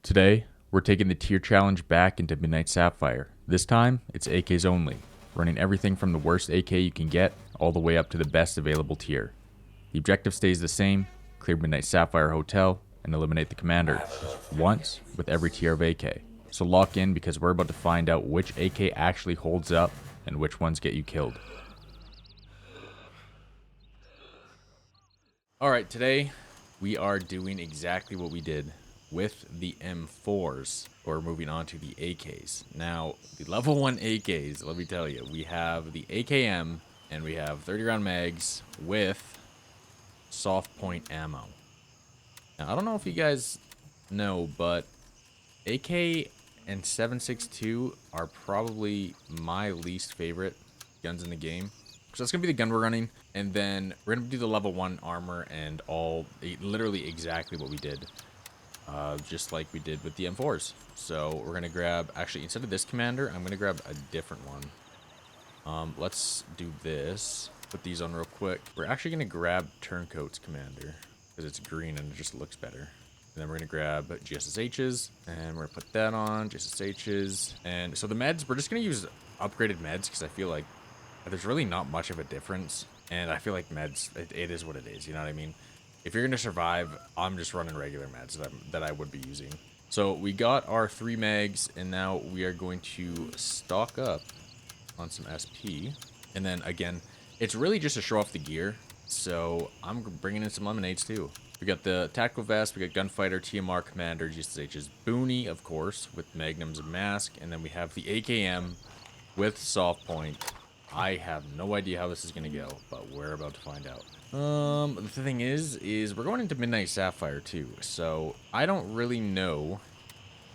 Today, we're taking the tier challenge back into Midnight Sapphire. This time, it's AKs only, running everything from the worst AK you can get all the way up to the best available tier. The objective stays the same: clear Midnight Sapphire Hotel and eliminate the commander, once with every tier of AK. So lock in because we're about to find out which AK actually holds up and which ones get you killed. Alright, today we are doing exactly what we did with the M4s. We're moving on to the AKs. Now, the level 1 AKs, let me tell you, we have the AKM and we have 30 round mags with soft point ammo. Now, I don't know if you guys know, but AK and 7.62 are probably my least favorite guns in the game. So that's going to be the gun we're running, and then we're going to do the level 1 armor and literally exactly what we did. Just like we did with the M4s. So we're going to grab, actually, instead of this commander, I'm going to grab a different one. Let's do this. Put these on real quick. We're actually going to grab Turncoat's commander, because it's green and it just looks better. And then we're going to grab GSSH's, and we're going to put that on, GSSH's. And so the meds, we're just going to use upgraded meds, because I feel like there's really not much of a difference. And I feel like meds, it is what it is, you know what I mean? If you're going to survive, I'm just running regular meds that I would be using. So we got our 3 mags, and now we are going to stock up on some SP. And then again, it's really just to show off the gear. So I'm bringing in some lemonades too. We got the tactical vest, we got gunfighter, TMR commander, GSH's Booney, of course, with magnums and mask. And then we have the AKM with soft point. I have no idea how this is going to go, but we're about to find out. The thing is we're going into Midnight Sapphire too, so I don't really know.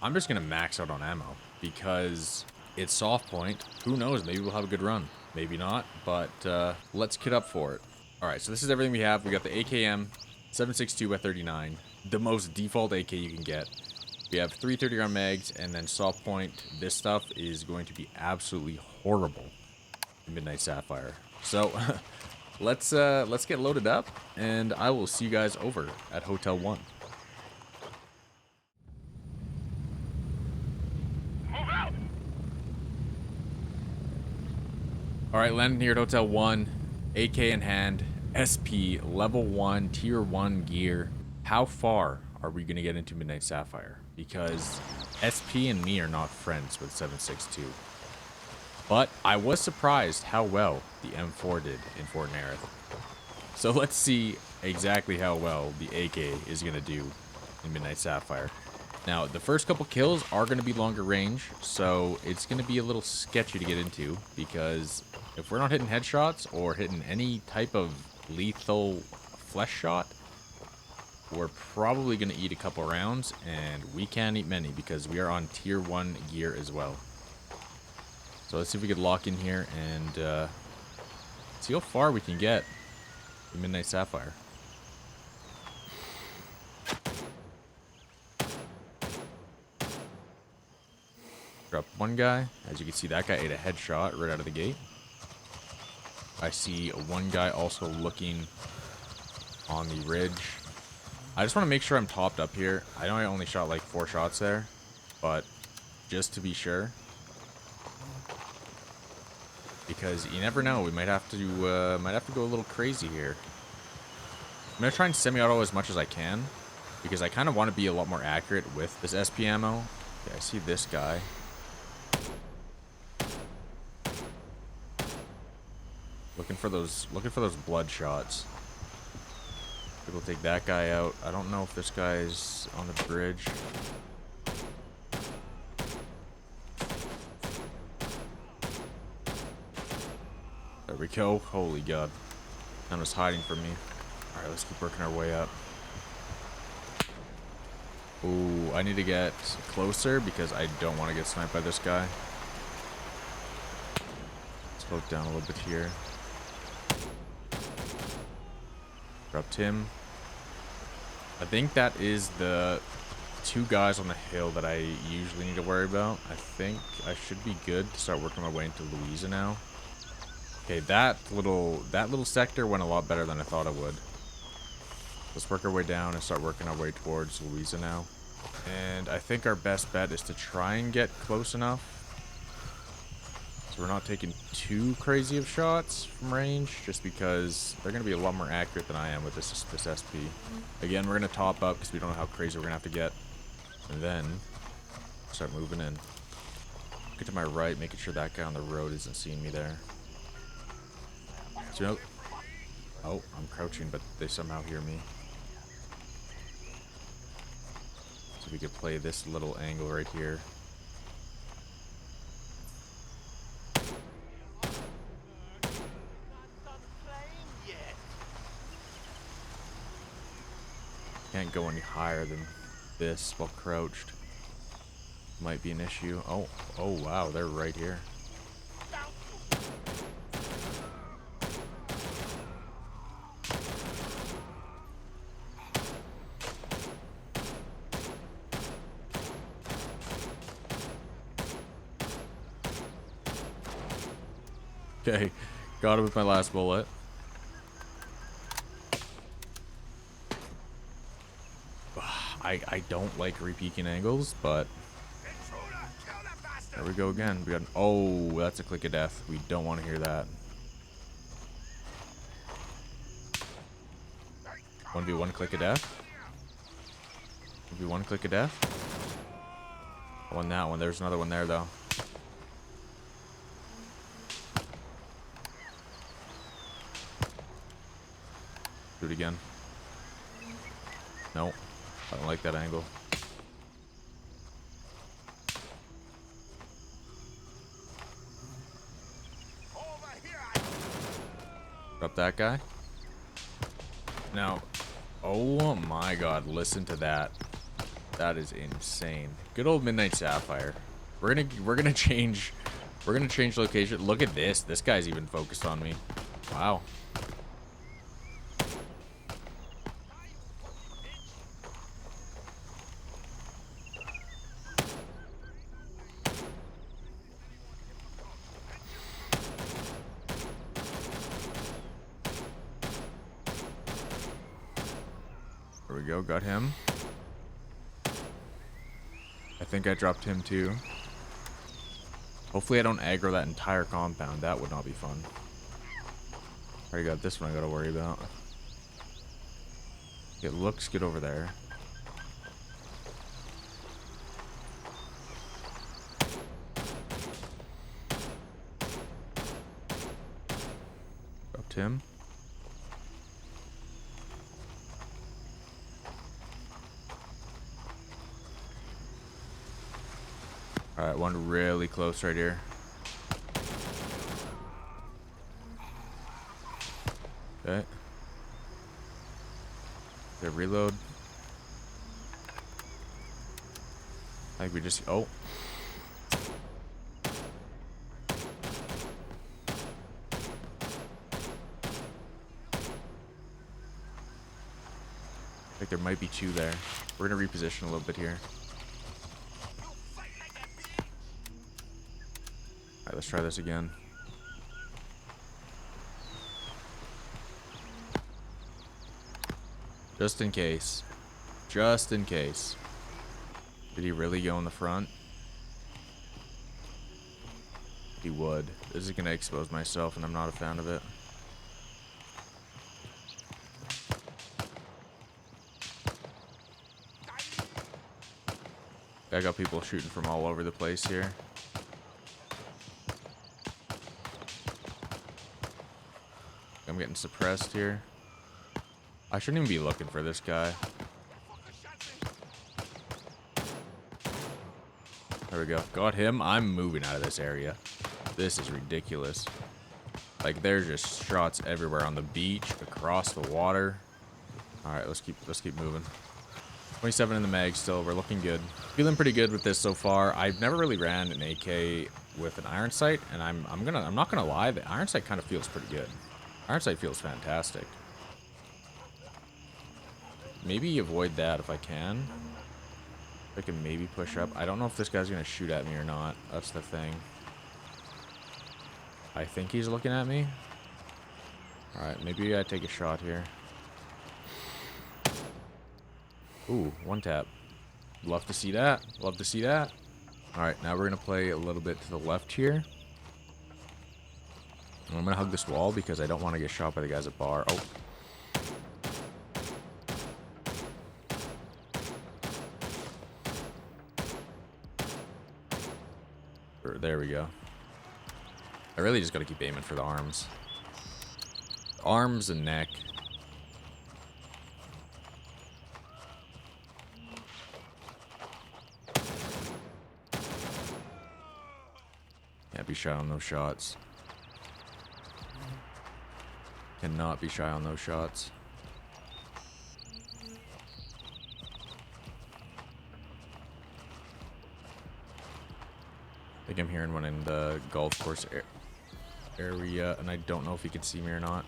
I'm just going to max out on ammo because it's soft point. Who knows? Maybe we'll have a good run. Maybe not, but let's kit up for it. All right, so this is everything we have. We got the AKM, 7.62 at 39, the most default AK you can get. We have 3 30-round mags, and then soft point. This stuff is going to be absolutely horrible in Midnight Sapphire. So let's get loaded up, and I will see you guys over at Hotel 1. Alright, landing here at Hotel 1, AK in hand, SP, level 1, tier 1 gear. How far are we going to get into Midnight Sapphire? Because SP and me are not friends with 7.62. But I was surprised how well the M4 did in Fort Nerith. So let's see exactly how well the AK is going to do in Midnight Sapphire. Now, the first couple kills are going to be longer range, so it's going to be a little sketchy to get into, because if we're not hitting headshots or hitting any type of lethal flesh shot, we're probably going to eat a couple rounds, and we can't eat many because we are on tier 1 gear as well. So let's see if we could lock in here and see how far we can get in Midnight Sapphire. Drop one guy. As you can see, that guy ate a headshot right out of the gate. I see one guy also looking on the ridge. I just want to make sure I'm topped up here. I know I only shot like 4 shots there, but just to be sure. Because you never know, we might have to go a little crazy here. I'm gonna try and semi-auto as much as I can, because I kind of want to be a lot more accurate with this SP ammo. Okay, I see this guy. Looking for those blood shots. We'll take that guy out. I don't know if this guy's on the bridge. There we go. Holy God. That was hiding from me. Alright, let's keep working our way up. Ooh, I need to get closer because I don't want to get sniped by this guy. Slow it down a little bit here. Dropped him. I think that is the 2 guys on the hill that I usually need to worry about. I think I should be good to start working my way into Louisa now. Okay, that little sector went a lot better than I thought it would. Let's work our way down and start working our way towards Louisa now. And I think our best bet is to try and get close enough so we're not taking too crazy of shots from range, just because they're going to be a lot more accurate than I am with this SP. Again, we're going to top up because we don't know how crazy we're going to have to get. And then start moving in. Get to my right, making sure that guy on the road isn't seeing me there. So, oh, I'm crouching, but they somehow hear me. So we could play this little angle right here. Can't go any higher than this while crouched. Might be an issue. Oh, oh wow, they're right here. Okay, got him with my last bullet. I don't like repeaking angles, but there we go again. We got an, oh, that's a click of death. We don't want to hear that. 1v1 click of death. 1v1 click of death. I won that one. There's another one there though. Do it again. Nope. I don't like that angle. Drop that guy. Now, oh my god, listen to that. That is insane. Good old Midnight Sapphire. We're gonna change location. Look at this. This guy's even focused on me. Wow. There we go, got him. I think I dropped him too. Hopefully I don't aggro that entire compound. That would not be fun. Already got this one I gotta worry about. It looks good over there. Dropped him. Alright, one really close right here. Okay. Okay, reload. I think we just... oh. I think there might be two there. We're gonna reposition a little bit here. Alright, let's try this again. Just in case. Just in case. Did he really go in the front? He would. This is gonna expose myself, and I'm not a fan of it. I got people shooting from all over the place here. I'm getting suppressed here. I shouldn't even be looking for this guy. There we go. Got him. I'm moving out of this area. This is ridiculous. Like, there's just shots everywhere on the beach, across the water. Alright, let's keep moving. 27 in the mag still. We're looking good. Feeling pretty good with this so far. I've never really ran an AK with an iron sight, and I'm not gonna lie, the iron sight kind of feels pretty good. Iron sight feels fantastic. Maybe avoid that if I can. I can maybe push up. I don't know if this guy's gonna shoot at me or not. That's the thing. I think he's looking at me. Alright, maybe I take a shot here. Ooh, one tap. Love to see that. Love to see that. Alright, now we're going to play a little bit to the left here. I'm going to hug this wall because I don't want to get shot by the guys at bar. Oh. There we go. I really just got to keep aiming for the arms. Arms and neck. Can't be shy on those shots. Cannot be shy on those shots. I think I'm hearing one in the golf course area, and I don't know if he can see me or not.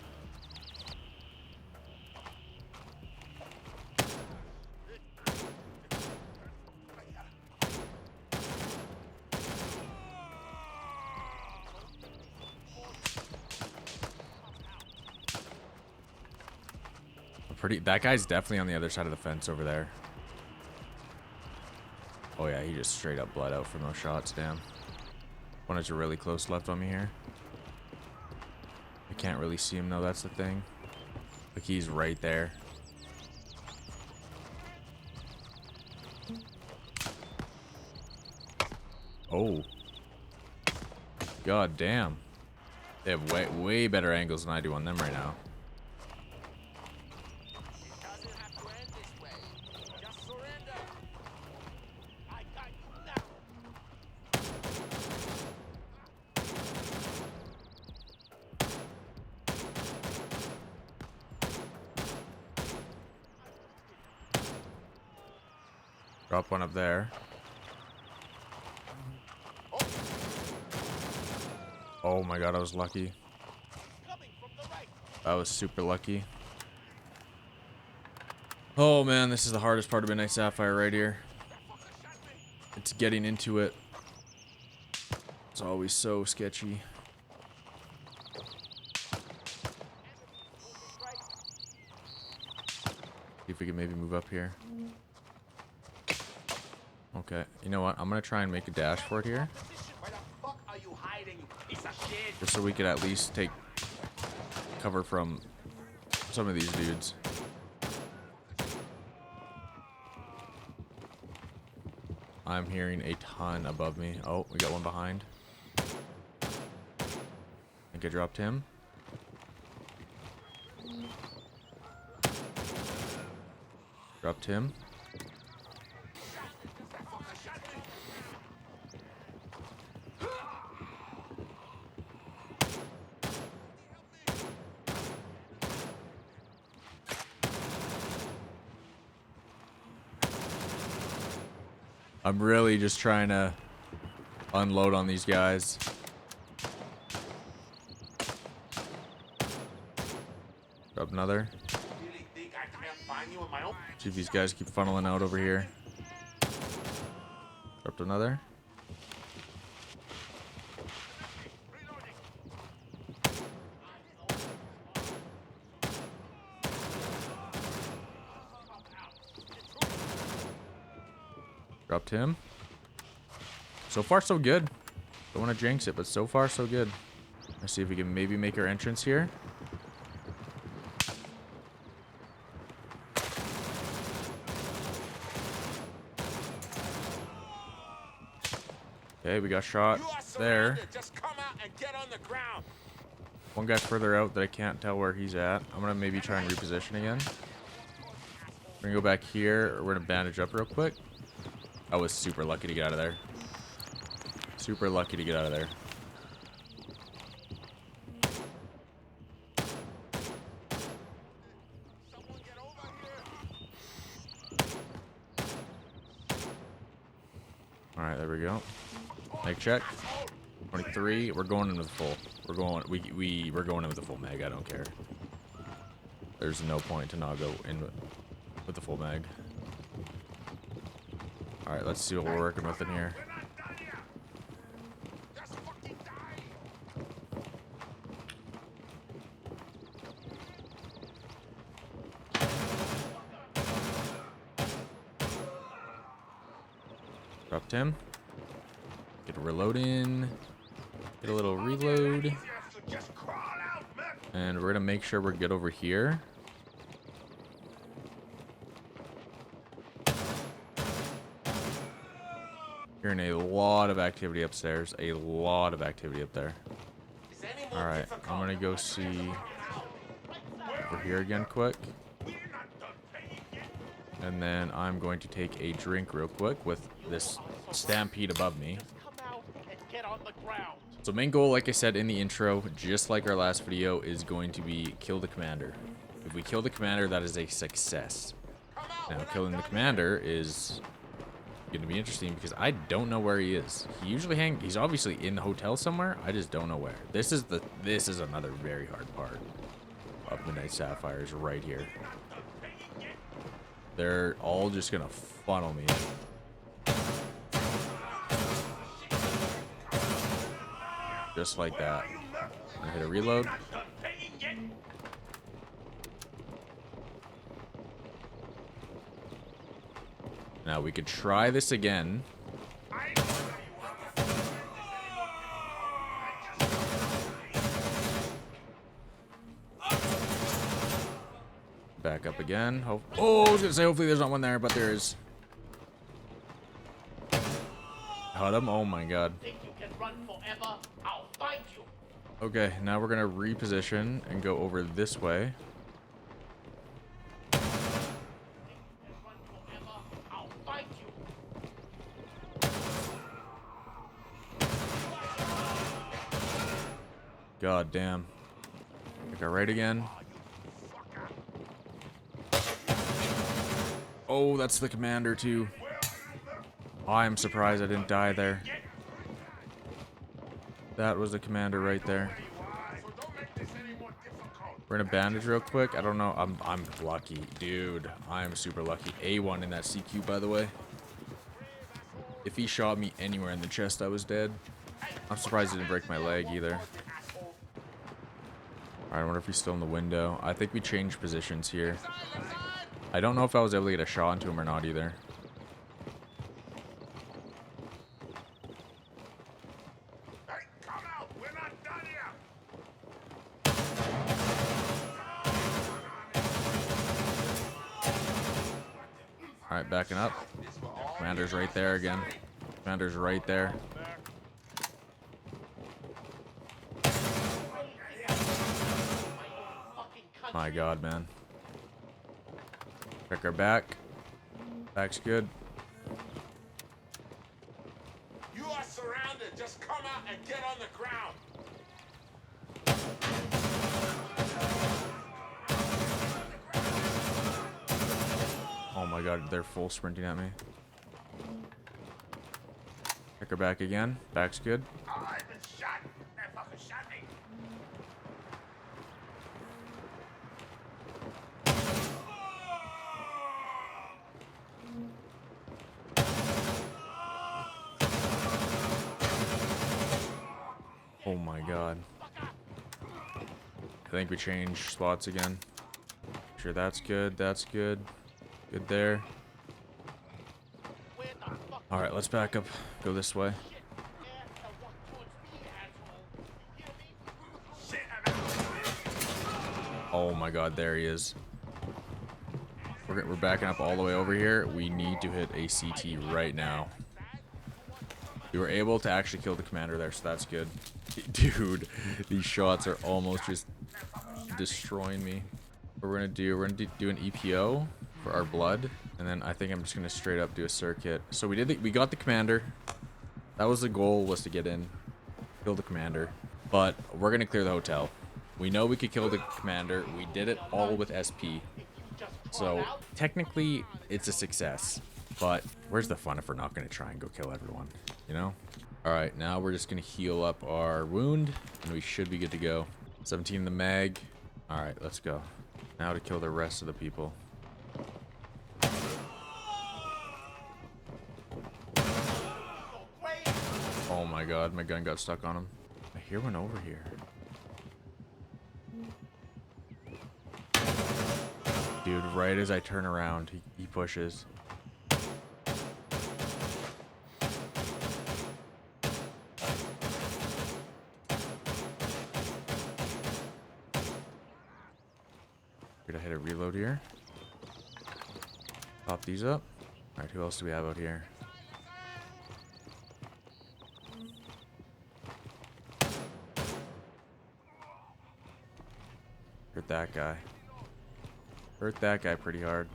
That guy's definitely on the other side of the fence over there. Oh yeah, he just straight up bled out from those shots, damn. One is really close left on me here. I can't really see him though, that's the thing. Like he's right there. Oh. God damn. They have way better angles than I do on them right now. Drop one up there. Oh my god, I was lucky. I was super lucky. Oh man, this is the hardest part of Midnight Sapphire right here. It's getting into it. It's always so sketchy. See if we can maybe move up here. Okay, you know what? I'm gonna try and make a dash for it here. Just so we could at least take cover from some of these dudes. I'm hearing a ton above me. Oh, we got one behind. I think I dropped him. Dropped him. I'm really just trying to unload on these guys. Drop another. See if these guys keep funneling out over here. Dropped another. Dropped him. So far, so good. Don't want to jinx it, but so far, so good. Let's see if we can maybe make our entrance here. Okay, we got shot there. Just come out and get on the ground. One guy further out that I can't tell where he's at. I'm gonna maybe try and reposition again. We're gonna go back here. We're gonna bandage up real quick. I was super lucky to get out of there. Super lucky to get out of there. Alright, there we go. Mag check. 23. We're going in with full. We're going in with the full mag. I don't care. There's no point to not go in with the full mag. Alright, let's see what we're working with in here. him. Get a reload in. Get a little reload. And we're gonna make sure we're good over here. Hearing a lot of activity upstairs. A lot of activity up there. Alright, I'm gonna go see over here again quick. And then I'm going to take a drink real quick with this stampede above me. So main goal, like I said in the intro, just like our last video, is going to be kill the commander. If we kill the commander, that is a success. Now, killing the commander is going to be interesting because I don't know where he is. He's obviously in the hotel somewhere. I just don't know where. This is another very hard part of Midnight Sapphire is right here. They're all just gonna funnel me. Just like that. I'm gonna hit a reload. Now we could try this again. Back up again. Oh, I was gonna say hopefully there's not one there, but there is. Got him. Oh my god. Okay, now we're gonna reposition and go over this way. God damn. I got right again. Oh, that's the commander too. I'm surprised I didn't die there. That was the commander right there. We're gonna bandage real quick. I don't know. I'm lucky, dude. I'm super lucky. A1 in that CQ, by the way. If he shot me anywhere in the chest, I was dead. I'm surprised he didn't break my leg either. Alright, I wonder if he's still in the window. I think we changed positions here. I don't know if I was able to get a shot into him or not either. Alright, backing up. Commander's right there again. Commander's right there. My god, man. Check our back. Back's good. You are surrounded. Just come out and get on the ground. Oh my god, they're full sprinting at me. Check her back again. Back's good. Oh, I've been shot. That fucker shot me. Oh my god. I think we changed spots again. Sure, that's good. That's good. Good there. Alright, let's back up. Go this way. Oh my god, there he is. We're backing up all the way over here. We need to hit a CT right now. We were able to actually kill the commander there, so that's good. Dude, these shots are almost just destroying me. What we're gonna do an EPO for our blood, and then I think I'm just gonna straight up do a circuit. So we got the commander. That was the goal, was to get in, kill the commander. But we're gonna clear the hotel. We know we could kill the commander. We did it all with SP. So technically it's a success. But where's the fun if we're not gonna try and go kill everyone, you know? Alright, now we're just gonna heal up our wound, and we should be good to go. 17 in the mag. Alright, let's go. Now to kill the rest of the people. Oh my god, my gun got stuck on him. I hear one over here. Dude, right as I turn around, he pushes. Gonna hit a reload here. Pop these up. Alright, who else do we have out here? Hurt that guy. Hurt that guy pretty hard.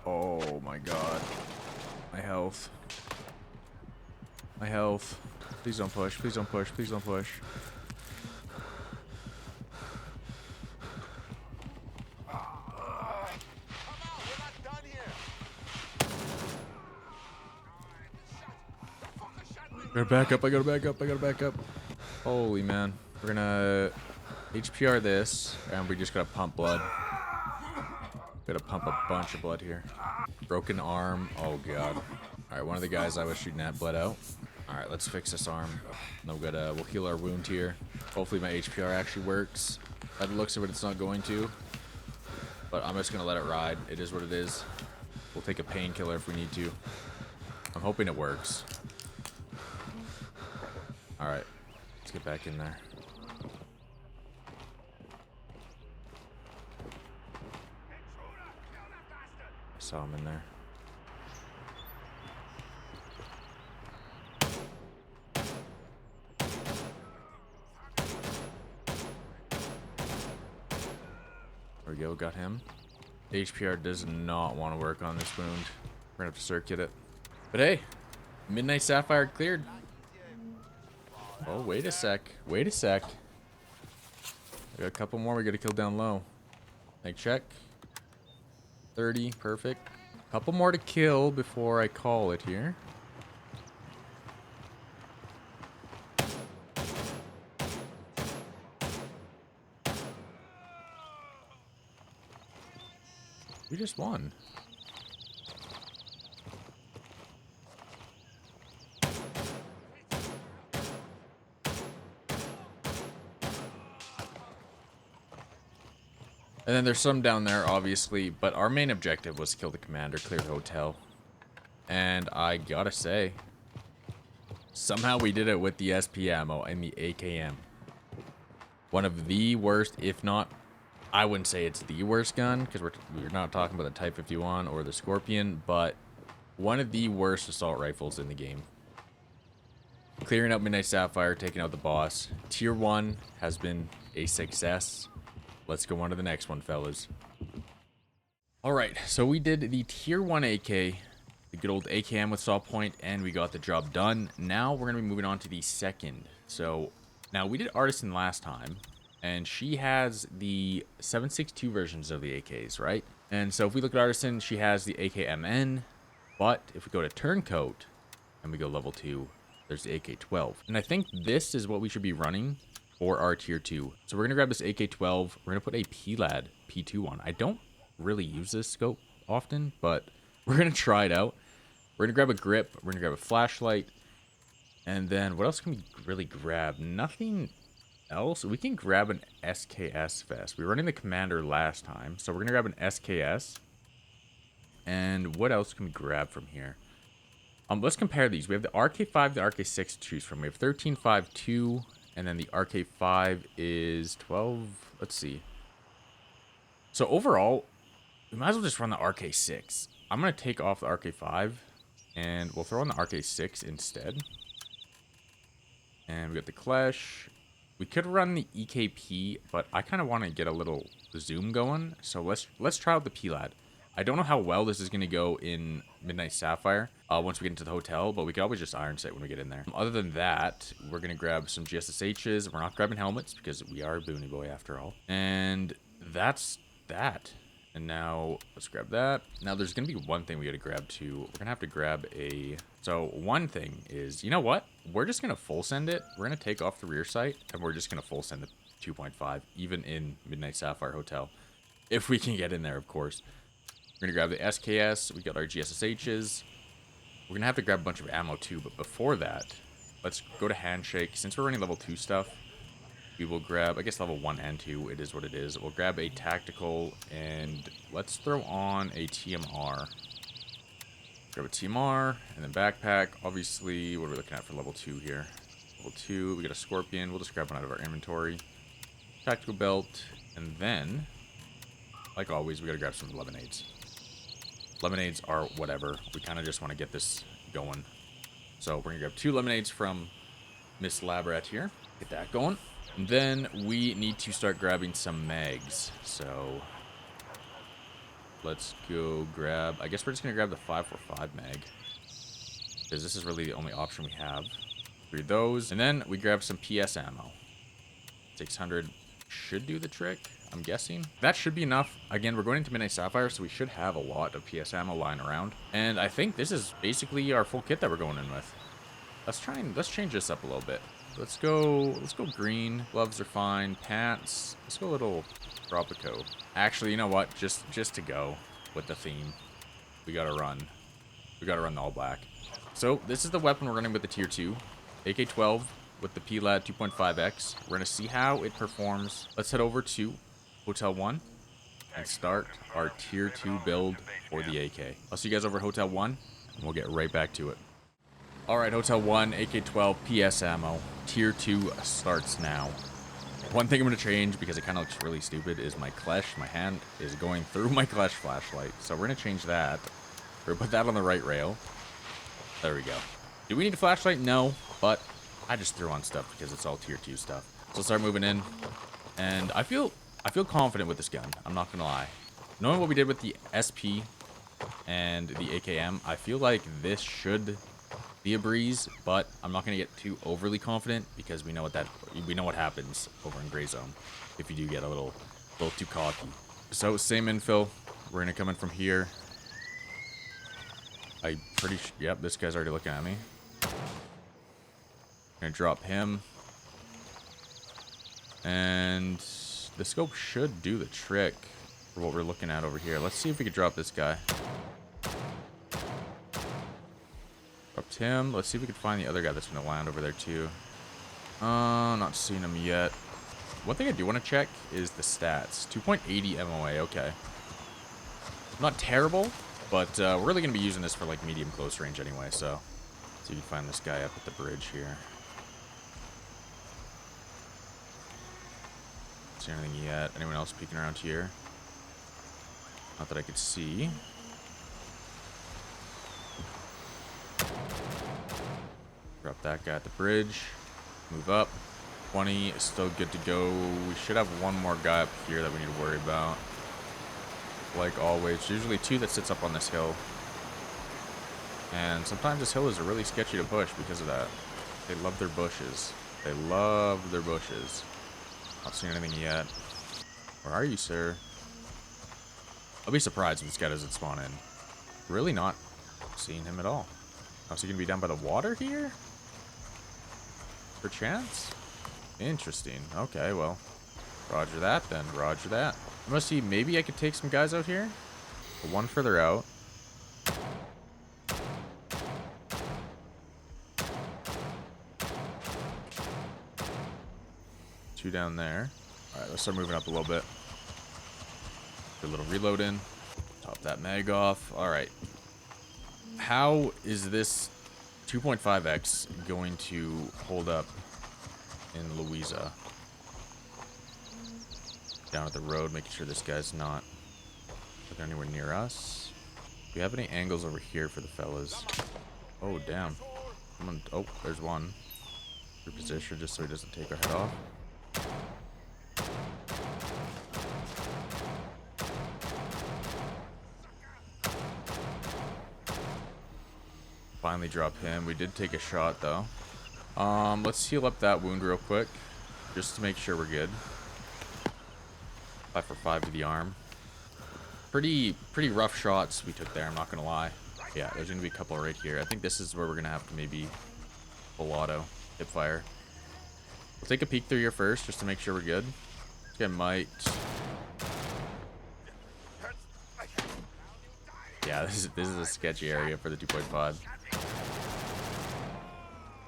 Oh my god. My health. My health. Please don't push. Please don't push. Please don't push. I gotta back up. I gotta back up. I gotta back up. Holy man. We're gonna HPR this, and we just gotta pump blood. Gotta pump a bunch of blood here. Broken arm. Oh god. Alright, one of the guys I was shooting at bled out. Alright, let's fix this arm. No good. We'll heal our wound here. Hopefully my HPR actually works. By the looks of it, it's not going to. But I'm just gonna let it ride. It is what it is. We'll take a painkiller if we need to. I'm hoping it works. Alright, let's get back in there. I saw him in there. There we go, got him. HPR does not want to work on this wound. We're gonna have to circuit it. But hey, Midnight Sapphire cleared. Oh, wait a sec. Wait a sec. We got a couple more we gotta kill down low. Make check. 30, perfect. Couple more to kill before I call it here. We just won. And then there's some down there, obviously, but our main objective was to kill the commander, clear the hotel. And I gotta say, somehow we did it with the SP ammo and the AKM. One of the worst, if not, I wouldn't say it's the worst gun, because we're not talking about the Type 51 or the Scorpion, but one of the worst assault rifles in the game. Clearing out Midnight Sapphire, taking out the boss. Tier 1 has been a success. Let's go on to the next one, fellas. Alright, so we did the Tier 1 AK, the good old AKM with saw point, and we got the job done. Now we're going to be moving on to the second. So, now we did Artisan last time, and she has the 7.62 versions of the AKs, right? And so if we look at Artisan, she has the AKMN, but if we go to Turncoat, and we go level 2, there's the AK-12. And I think this is what we should be running for our tier 2. So we're going to grab this AK-12. We're going to put a PLAD P2 on. I don't really use this scope often, but we're going to try it out. We're going to grab a grip. We're going to grab a flashlight. And then what else can we really grab? Nothing else. We can grab an SKS vest. We were running the commander last time, so we're going to grab an SKS. And what else can we grab from here? Let's compare these. We have the RK5, the RK6 to choose from. We have 13.52. And then the RK5 is 12. Let's see. So overall, we might as well just run the RK6. I'm going to take off the RK5. And we'll throw on the RK6 instead. And we got the Clash. We could run the EKP, but I kind of want to get a little zoom going. So let's try out the PLAD. I don't know how well this is going to go in Midnight Sapphire once we get into the hotel, but we could always just iron sight when we get in there. Other than that, we're going to grab some GSSHs. We're not grabbing helmets because we are a Booney Boy after all. And that's that. And now let's grab that. Now there's going to be one thing we got to grab too. We're going to have to grab a... So one thing is, you know what? We're just going to full send it. We're going to take off the rear sight and we're just going to full send the 2.5, even in Midnight Sapphire Hotel. If we can get in there, of course. We're going to grab the SKS. We got our GSSHs. We're going to have to grab a bunch of ammo too, but before that, let's go to Handshake. Since we're running level 2 stuff, we will grab, I guess level 1 and 2, it is what it is. We'll grab a tactical, and let's throw on a TMR. Grab a TMR and then backpack. Obviously, what are we looking at for level 2 here? Level 2, we got a Scorpion. We'll just grab one out of our inventory. Tactical belt. And then, like always, we gotta grab some lemonades. Lemonades are whatever. We kind of just want to get this going. So we're gonna grab 2 lemonades from Miss Labrat here. Get that going. And then we need to start grabbing some mags. So let's go grab... I guess we're just gonna grab the 545 mag. Because this is really the only option we have. Read those. And then we grab some PS ammo. 600 should do the trick, I'm guessing. That should be enough. Again, we're going into Midnight Sapphire, so we should have a lot of PS ammo lying around. And I think this is basically our full kit that we're going in with. Let's change this up a little bit. Let's go green. Gloves are fine. Pants. Let's go a little Tropico. Actually, you know what? Just to go with the theme, we gotta run. We gotta run the all black. So this is the weapon we're running with the tier 2. AK-12 with the PLAD 2.5X. We're gonna see how it performs. Let's head over to Hotel 1 and start our tier 2 build for the AK. I'll see you guys over at Hotel 1 and we'll get right back to it. Alright, Hotel 1, AK-12, PS ammo. Tier 2 starts now. One thing I'm going to change, because it kind of looks really stupid, is my Klesh. My hand is going through my Klesh flashlight. So we're going to change that. We're going to put that on the right rail. There we go. Do we need a flashlight? No, but I just threw on stuff because it's all tier 2 stuff. So let's start moving in. And I feel confident with this gun. I'm not going to lie. Knowing what we did with the SP and the AKM, I feel like this should be a breeze, but I'm not going to get too overly confident because we know what happens over in grayzone if you do get a little too cocky. So same infill. We're going to come in from here. I'm pretty sure, yep, this guy's already looking at me. Gonna drop him. And the scope should do the trick for what we're looking at over here. Let's see if we can drop this guy. Dropped him. Let's see if we can find the other guy that's gonna land over there too. Not seeing him yet. One thing I do want to check is the stats. 2.80 MOA, okay. Not terrible, but we're really gonna be using this for like medium close range anyway, so you can find this guy up at the bridge here. See anything yet? Anyone else peeking around here? Not that I could see. Drop that guy at the bridge. Move up. 20 is still good to go. We should have one more guy up here that we need to worry about. Like always. Usually 2 that sits up on this hill. And sometimes this hill is really sketchy to push because of that. They love their bushes. They love their bushes. Not seeing anything yet. Where are you, sir? I'll be surprised if this guy doesn't spawn in. Really not seeing him at all. Oh, is he gonna be down by the water here? Perchance? Interesting. Okay, well. Roger that then. Roger that. I'm gonna see, maybe I could take some guys out here. One further out. Two down there. Alright, let's start moving up a little bit. Get a little reload in. Top that mag off. Alright. How is this 2.5X going to hold up in Louisa? Down at the road, making sure this guy's not anywhere near us. Do we have any angles over here for the fellas? Oh, damn. Oh, there's one. Reposition just so he doesn't take our head off. Finally drop him. We did take a shot though. Let's heal up that wound real quick, just to make sure we're good. 5 for 5 to the arm. Pretty rough shots we took there, I'm not gonna lie. Yeah, there's gonna be a couple right here. I think this is where we're gonna have to maybe full auto hip fire. We'll take a peek through here first, just to make sure we're good. This guy might. Yeah, this is a sketchy area for the 2.5.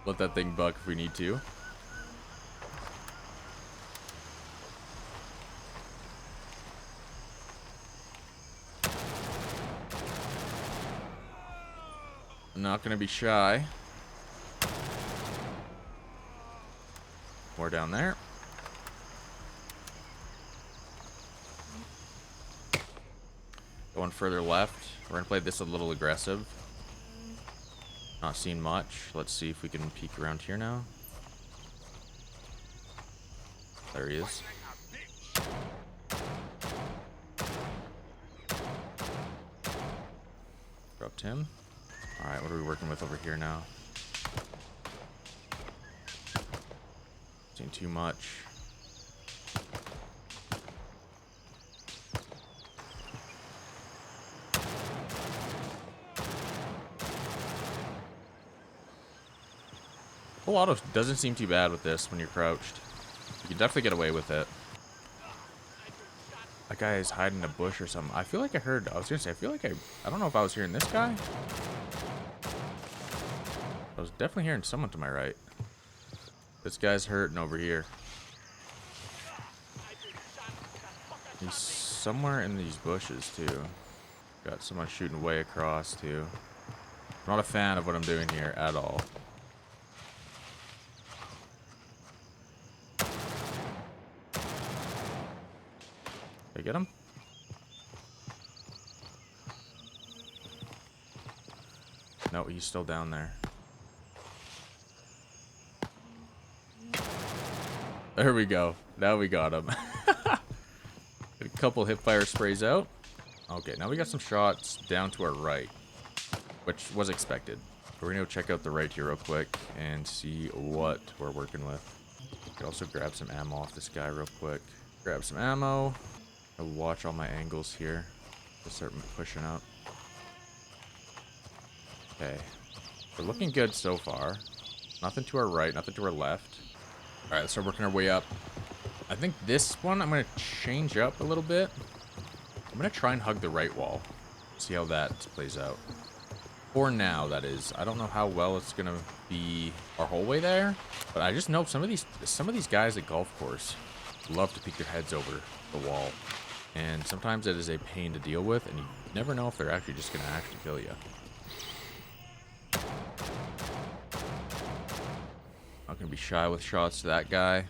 Let that thing buck if we need to. Not gonna be shy. More down there. Going further left. We're gonna play this a little aggressive. Not seeing much. Let's see if we can peek around here now. There he is. Dropped him. Alright, what are we working with over here now? Seeing too much. Full auto doesn't seem too bad with this when you're crouched. You can definitely get away with it. That guy is hiding in a bush or something. I feel like I heard, I was gonna say, I feel like I don't know if I was hearing this guy. I was definitely hearing someone to my right. This guy's hurting over here. He's somewhere in these bushes too. Got someone shooting way across too. Not a fan of what I'm doing here at all. Did I get him? No, he's still down there. There we go. Now we got him. A couple hipfire sprays out. Okay, now we got some shots down to our right, which was expected. We're gonna go check out the right here real quick and see what we're working with. We can also grab some ammo off this guy real quick. Grab some ammo. I'll watch all my angles here. Just start pushing up. Okay. We're looking good so far. Nothing to our right, nothing to our left. Alright, let's start working our way up. I think this one I'm going to change up a little bit. I'm going to try and hug the right wall. See how that plays out. For now, that is. I don't know how well it's going to be our whole way there. But I just know some of these guys at golf course love to peek their heads over the wall. And sometimes it is a pain to deal with, and you never know if they're actually just going to actually kill you. Not going to be shy with shots to that guy.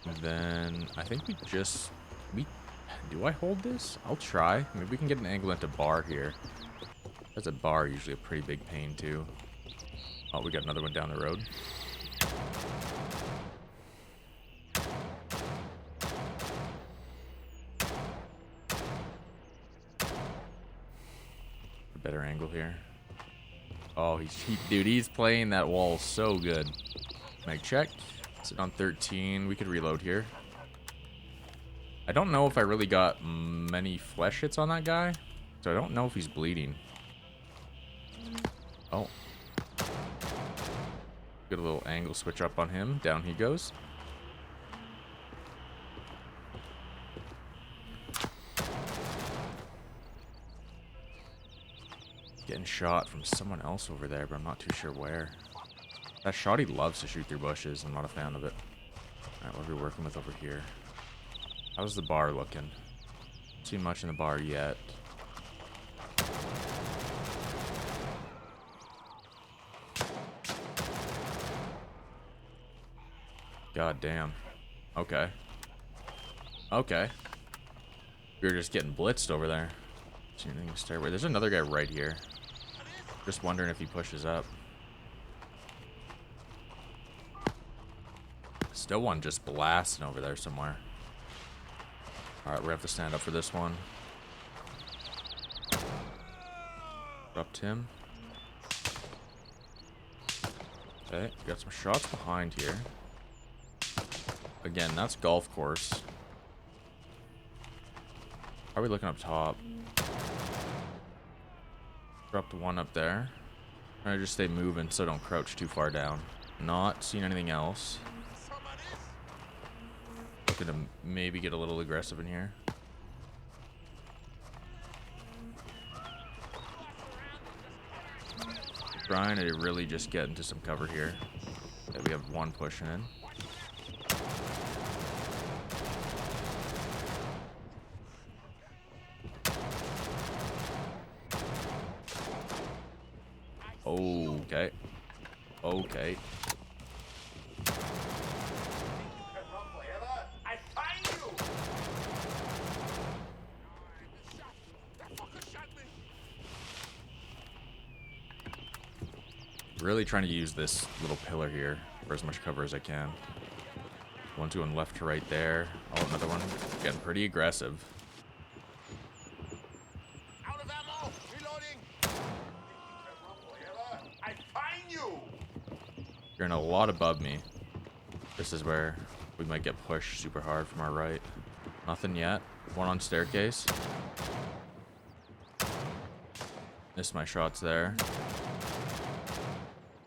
And then I think do I hold this? I'll try. Maybe we can get an angle into bar here. That's a bar, usually a pretty big pain too. Oh, we got another one down the road. Better angle here. Oh, dude, he's playing that wall so good. Mag check. Sit on 13. We could reload here. I don't know if I really got many flesh hits on that guy, so I don't know if he's bleeding. Oh. Get a little angle switch up on him. Down he goes. Getting shot from someone else over there, but I'm not too sure where. That shotty loves to shoot through bushes. I'm not a fan of it. Alright, what are we working with over here? How's the bar looking? Not seen much in the bar yet. God damn. Okay. Okay. We were just getting blitzed over there. See anything to stairway? There's another guy right here. Just wondering if he pushes up. Still one just blasting over there somewhere. Alright, we have to stand up for this one. Dropped him. Okay, got some shots behind here. Again, that's golf course. How are we looking up top? Dropped one up there. Trying to just stay moving so don't crouch too far down. Not seeing anything else. Looking to maybe get a little aggressive in here. Trying to really just get into some cover here. Okay, we have one pushing in. Oh. Okay. Okay. I find you. That fucker shot me. Really trying to use this little pillar here for as much cover as I can. One's going left to right there. Oh, another one. Getting pretty aggressive. Out of ammo. Reloading. I find you. You're in a lot above me. This is where we might get pushed super hard from our right. Nothing yet. One on staircase. Missed my shots there.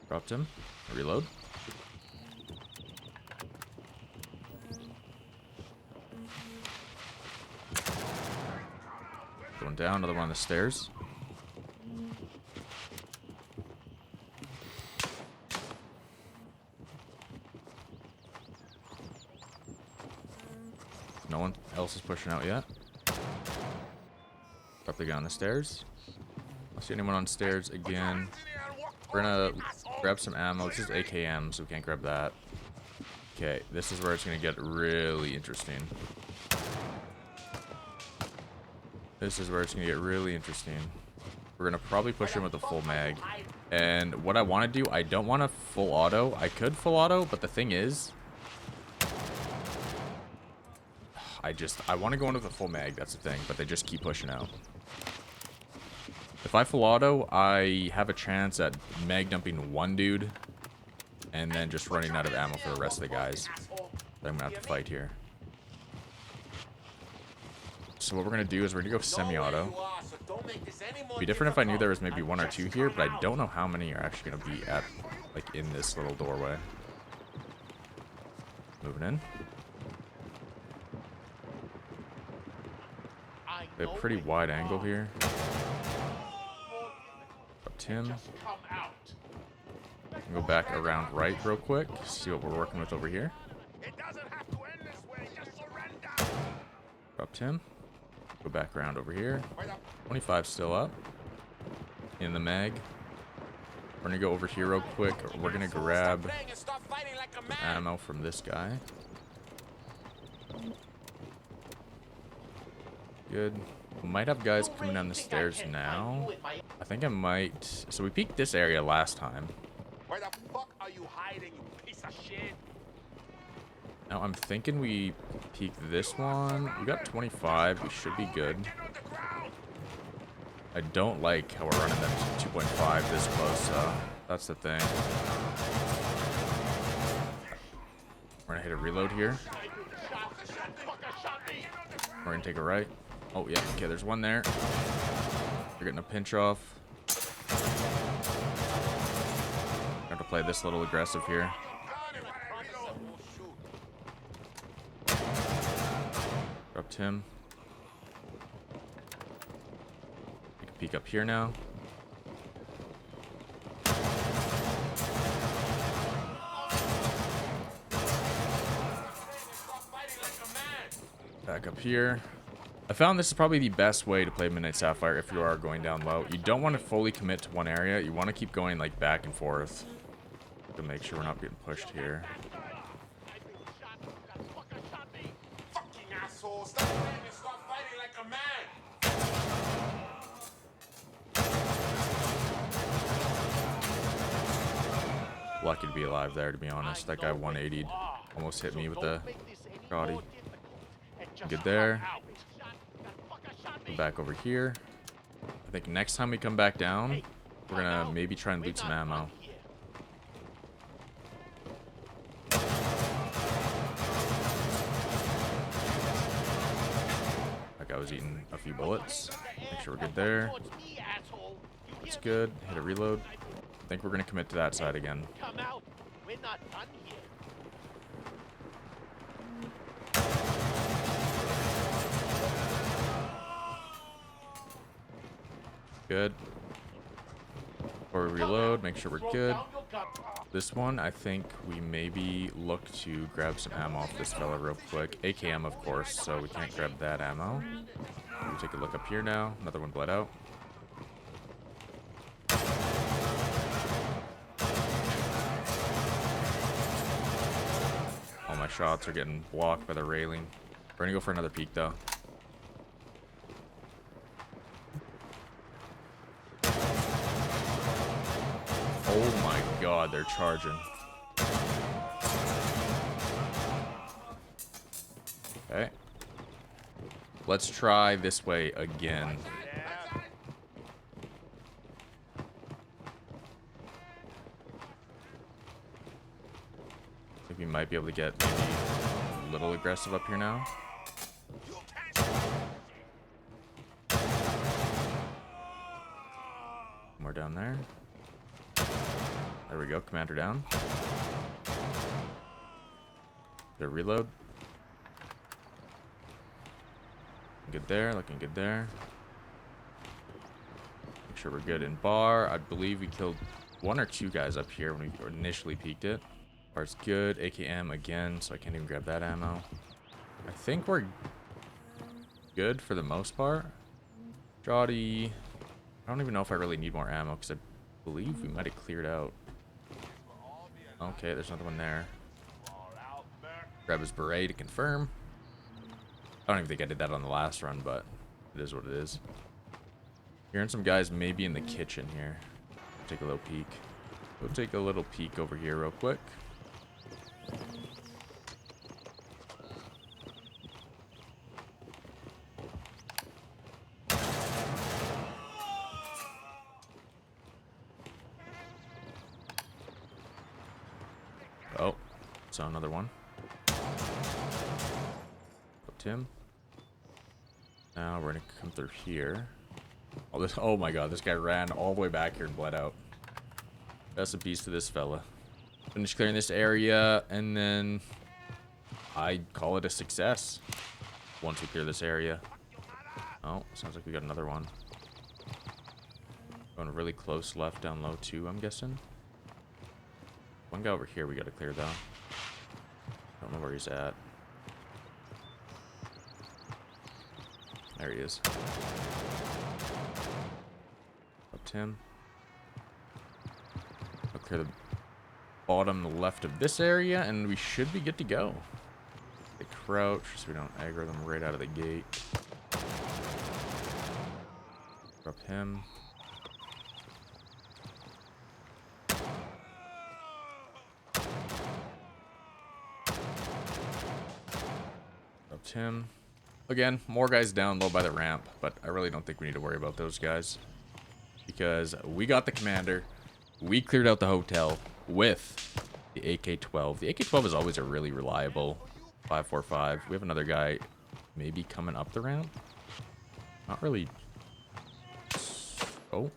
Dropped him. Reload. Going down. Another one on the stairs. No one else is pushing out yet. Drop the guy on the stairs. I don't see anyone on stairs again. We're gonna grab some ammo. This is AKM, so we can't grab that. Okay, this is where it's gonna get really interesting. This is where it's gonna get really interesting. We're gonna probably push him with a full mag. And what I want to do, I don't want to full auto. I could full auto, but the thing is, I want to go in with a full mag. That's the thing, but they just keep pushing out. If I full auto, I have a chance at mag dumping one dude and then just running out of ammo for the rest of the guys that I'm gonna have to fight here. So what we're gonna do is we're gonna go semi-auto. Be different if I knew there was maybe one or two here, but I don't know how many are actually gonna be at, like, in this little doorway. Moving in. They have a pretty wide angle here. Up Tim. Go back around right real quick. See what we're working with over here. Up Tim. Go back around over here. 25 still up. In the mag. We're gonna go over here real quick. We're gonna grab ammo from this guy. Good. We might have guys coming down the stairs now. I think I might. So we peeked this area last time. Where the fuck are you hiding, you piece of shit? Now I'm thinking we peek this one. We got 25. We should be good. I don't like how we're running that 2.5 this close, so that's the thing. We're gonna hit a reload here. We're gonna take a right. Oh yeah, okay, there's one there. You're getting a pinch off. Have to play this little aggressive here. Dropped him. Take a peek up here now. Back up here. I found this is probably the best way to play Midnight Sapphire if you are going down low. You don't want to fully commit to one area. You want to keep going like back and forth to make sure we're not getting pushed here. Fucking asshole! Stop playing and start fighting like a man! Lucky to be alive there, to be honest. That guy 180'd. Almost hit me with the shoddy. Good there. Go back over here. I think next time we come back down, we're gonna maybe try and loot some ammo. That guy was eating a few bullets. Make sure we're good there. That's good. Hit a reload. I think we're gonna commit to that side again. Good. Before we reload, make sure we're good. This one, I think we maybe look to grab some ammo off this fella real quick. AKM, of course, so we can't grab that ammo. We'll take a look up here now. Another one bled out. shots are getting blocked by the railing. We're gonna go for another peek though. Oh my god, they're charging. Okay. Let's try this way again. I think we might be able to get maybe a little aggressive up here now. More down there. There we go, commander down. Their reload. Good there, looking good there. Make sure we're good in bar. I believe we killed 1 or 2 guys up here when we initially peeked it. Bar's good. AKM again, so I can't even grab that ammo. I think we're good for the most part. Jotty. I don't even know if I really need more ammo because I believe we might have cleared out. Okay, there's another one there. Grab his beret to confirm. I don't even think I did that on the last run, but it is what it is. Hearing some guys maybe in the kitchen here. Take a little peek. Go take a little peek over here real quick. Oh, saw another one. Tim. Now we're gonna come through here. Oh my god, this guy ran all the way back here and bled out. Best of peace to this fella. Finish clearing this area, and then I'd call it a success once we clear this area. Oh, sounds like we got another one. Going really close left, down low too, I'm guessing. One guy over here we gotta clear though. Don't know where he's at. There he is. Up Tim. I'll clear the bottom left of this area, and we should be good to go. They crouch so we don't aggro them right out of the gate. Drop him. Drop him. Again, more guys down low by the ramp, but I really don't think we need to worry about those guys. Because we got the commander. We cleared out the hotel with the AK-12. The AK-12 is always a really reliable 5.45. We have another guy maybe coming up the ramp. Not really. Oh.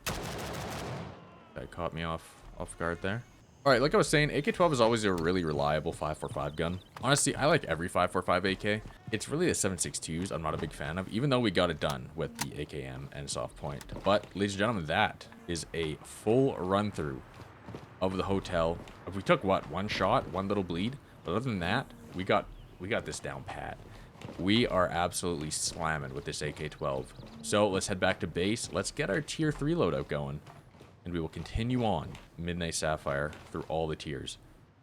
That caught me off guard there. Alright, like I was saying, AK-12 is always a really reliable 5.45 gun. Honestly, I like every 5.45 AK. It's really the 7.62s I'm not a big fan of, even though we got it done with the AKM and soft point. But, ladies and gentlemen, that is a full run-through of the hotel. If we took, what, 1 shot, 1 little bleed? But other than that, we got this down pat. We are absolutely slamming with this AK-12. So, let's head back to base. Let's get our tier 3 loadout going. And we will continue on Midnight Sapphire through all the tiers.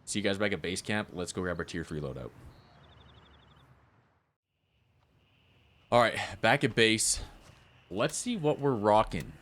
See you guys back at base camp. Let's go grab our tier 3 loadout. Alright, back at base. Let's see what we're rocking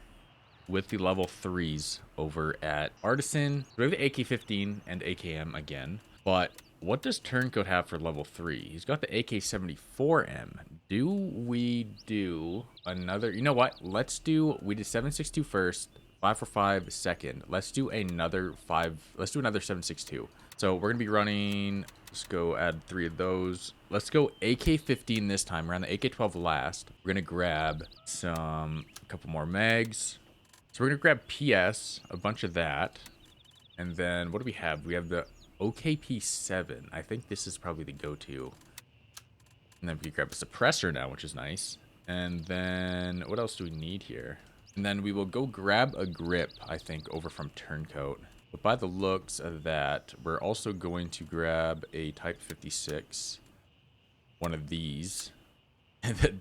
with the level 3s over at Artisan. We have the AK-15 and AKM again. But what does Turncoat have for level 3? He's got the AK-74M. Do we do another... You know what? Let's do... We did 7.62 first. 5.45 second. Let's do another 5. Let's do another 7.62. So we're gonna be running. Let's go add 3 of those. Let's go AK-15 this time. We're on the AK-12 last. We're gonna grab a couple more mags. So we're gonna grab PS, a bunch of that, and then what do we have? We have the OKP7. I think this is probably the go-to. And then we can grab a suppressor now, which is nice. And then what else do we need here? And then we will go grab a grip, I think, over from Turncoat. But by the looks of that, we're also going to grab a Type 56. One of these.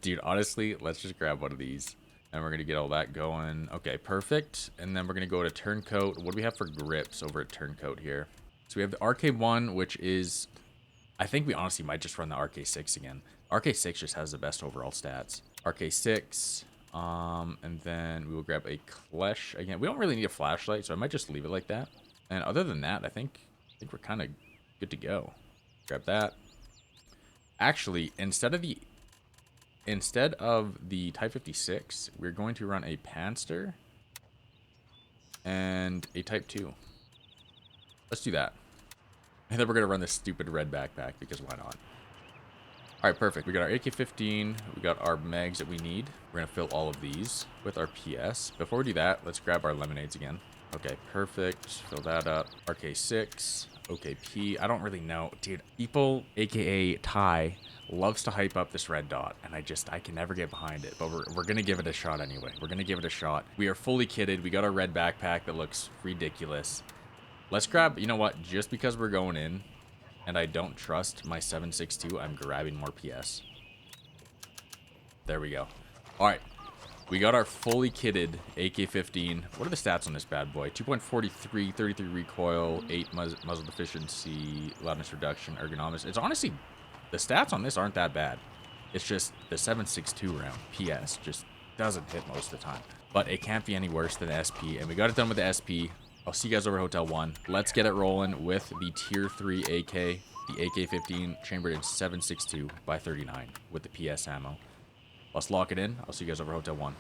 Dude, honestly, let's just grab one of these. And we're going to get all that going. Okay, perfect. And then we're going to go to Turncoat. What do we have for grips over at Turncoat here? So we have the RK1, which is I think we honestly might just run the RK6 again. RK6 just has the best overall stats. RK6, and then we will grab a Klesh again. We don't really need a flashlight, so I might just leave it like that. And other than that, I think we're kind of good to go. Grab that. Actually, instead of the Type 56, we're going to run a Panster and a Type 2. Let's do that. And then we're going to run this stupid red backpack, because why not? Alright, perfect. We got our AK-15. We got our mags that we need. We're going to fill all of these with our PS. Before we do that, let's grab our lemonades again. Okay, perfect. Fill that up. RK6. OKP. I don't really know. Dude, people, aka Ty, loves to hype up this red dot, and I can never get behind it. But we're going to give it a shot anyway. We're going to give it a shot. We are fully kitted. We got our red backpack that looks ridiculous. Let's grab, you know what, just because we're going in, and I don't trust my 7.62, I'm grabbing more PS. There we go. Alright, we got our fully kitted AK-15. What are the stats on this bad boy? 2.43, 33 recoil, 8 muzzle efficiency, loudness reduction, ergonomics. It's honestly, the stats on this aren't that bad. It's just the 7.62 round, PS, just doesn't hit most of the time. But it can't be any worse than the SP, and we got it done with the SP. I'll see you guys over at Hotel 1. Let's get it rolling with the Tier 3 AK, the AK-15 chambered in 7.62 by 39 with the PS ammo. Let's lock it in. I'll see you guys over at Hotel 1.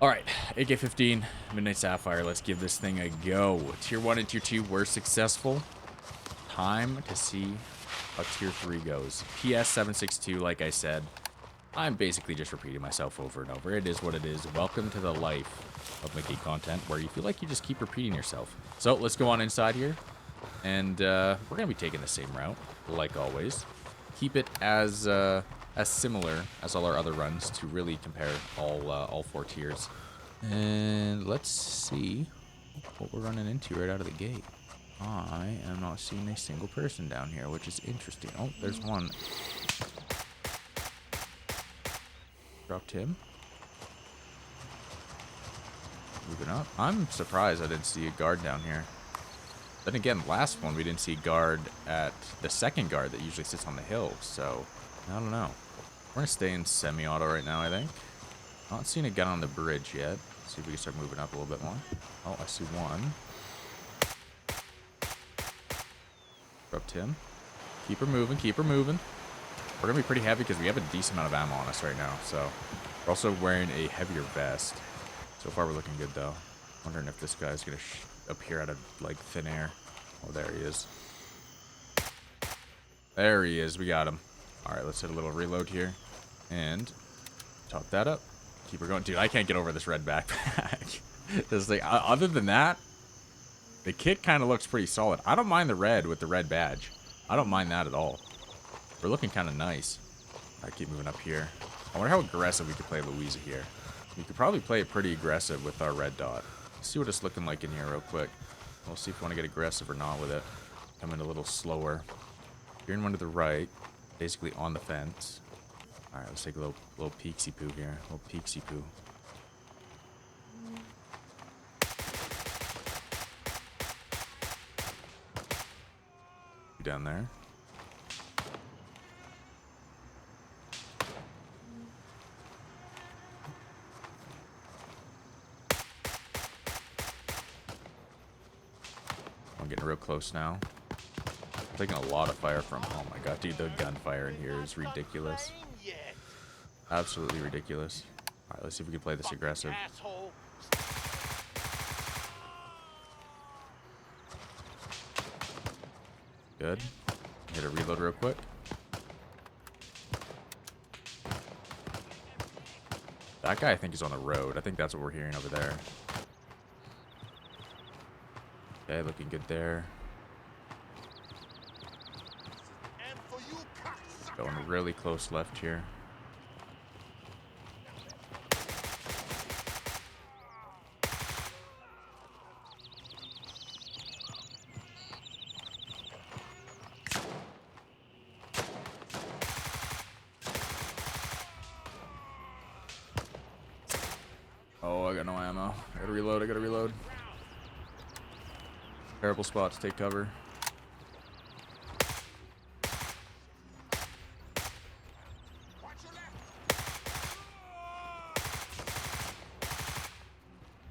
Alright, AK-15, Midnight Sapphire. Let's give this thing a go. Tier 1 and Tier 2 were successful. Time to see how Tier 3 goes. PS 7.62, like I said. I'm basically just repeating myself over and over. It is what it is. Welcome to the life of making content where you feel like you just keep repeating yourself. So let's go on inside here, and we're gonna be taking the same route, like always. Keep it as similar as all our other runs to really compare all 4 tiers. And let's see what we're running into right out of the gate. I am not seeing a single person down here, which is interesting. Oh, there's one. Dropped him. Moving up. I'm surprised I didn't see a guard down here. Then again, last one we didn't see a guard at the second guard that usually sits on the hill, so I don't know. We're gonna stay in semi-auto right now, I think. Not seeing a gun on the bridge yet. See if we can start moving up a little bit more. Oh, I see one. Dropped him. Keep her moving, keep her moving. We're gonna be pretty heavy because we have a decent amount of ammo on us right now, so we're also wearing a heavier vest. So far, we're looking good, though. Wondering if this guy's gonna appear out of, like, thin air. Oh, there he is. There he is. We got him. All right, let's hit a little reload here. And top that up. Keep her going. Dude, I can't get over this red backpack. This thing, other than that, the kit kind of looks pretty solid. I don't mind the red with the red badge. I don't mind that at all. We're looking kind of nice. I keep moving up here. I wonder how aggressive we could play Louisa here. We could probably play it pretty aggressive with our red dot. Let's see what it's looking like in here real quick. We'll see if we want to get aggressive or not with it. Come in a little slower. You're in one to the right, basically on the fence. All right, let's take a little peeksy poo here. A little peeksy poo. Down there. I'm getting real close now. I'm taking a lot of fire from. Oh my god, dude, the gunfire in here is ridiculous. Absolutely ridiculous. Alright, let's see if we can play this aggressive. Good. Hit a reload real quick. That guy, I think, is on the road. I think that's what we're hearing over there. Okay, looking good there. Going really close left here. Oh, I got no ammo. I gotta reload, I gotta reload. Terrible spot to take cover.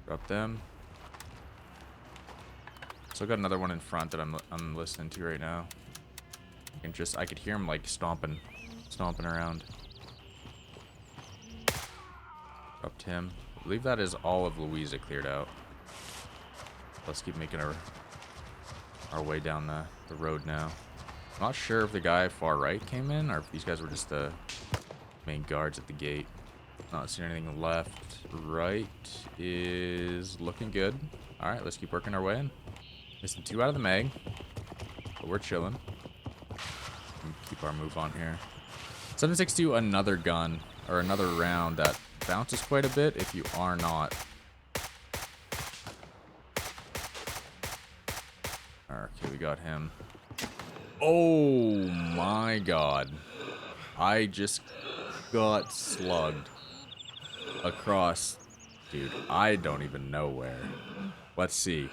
Drop them. Still got another one in front that I'm listening to right now. I could hear him like stomping around. Dropped him. I believe that is all of Louisa cleared out. Let's keep making our way down the road now. Not sure if the guy far right came in or if these guys were just the main guards at the gate. Not seeing anything left. Right is looking good. Alright, let's keep working our way in. Missing 2 out of the mag. But we're chilling. Keep our move on here. 7.62, another gun. Or another round that bounces quite a bit if you are not. Okay, we got him. Oh my god. I just got slugged across. Dude, I don't even know where. Let's see.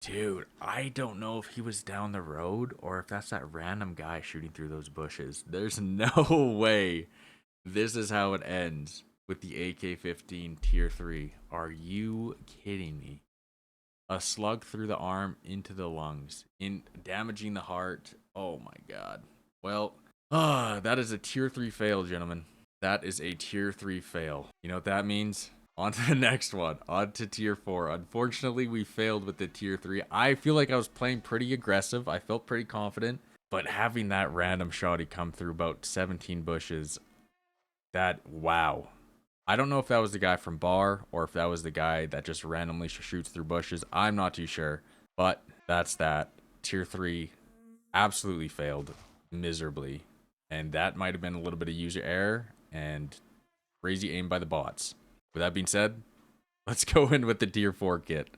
Dude, I don't know if he was down the road or if that's that random guy shooting through those bushes. There's no way this is how it ends with the AK-15 Tier 3. Are you kidding me? A slug through the arm into the lungs, damaging the heart. Oh my god. Well, that is a Tier 3 fail, gentlemen. That is a Tier 3 fail. You know what that means? On to the next one. On to Tier 4. Unfortunately, we failed with the Tier 3. I feel like I was playing pretty aggressive. I felt pretty confident. But having that random shotty come through about 17 bushes, wow. I don't know if that was the guy from Bar or if that was the guy that just randomly shoots through bushes. I'm not too sure. But that's that. Tier 3 absolutely failed miserably. And that might have been a little bit of user error and crazy aim by the bots. With that being said, let's go in with the Tier 4 kit.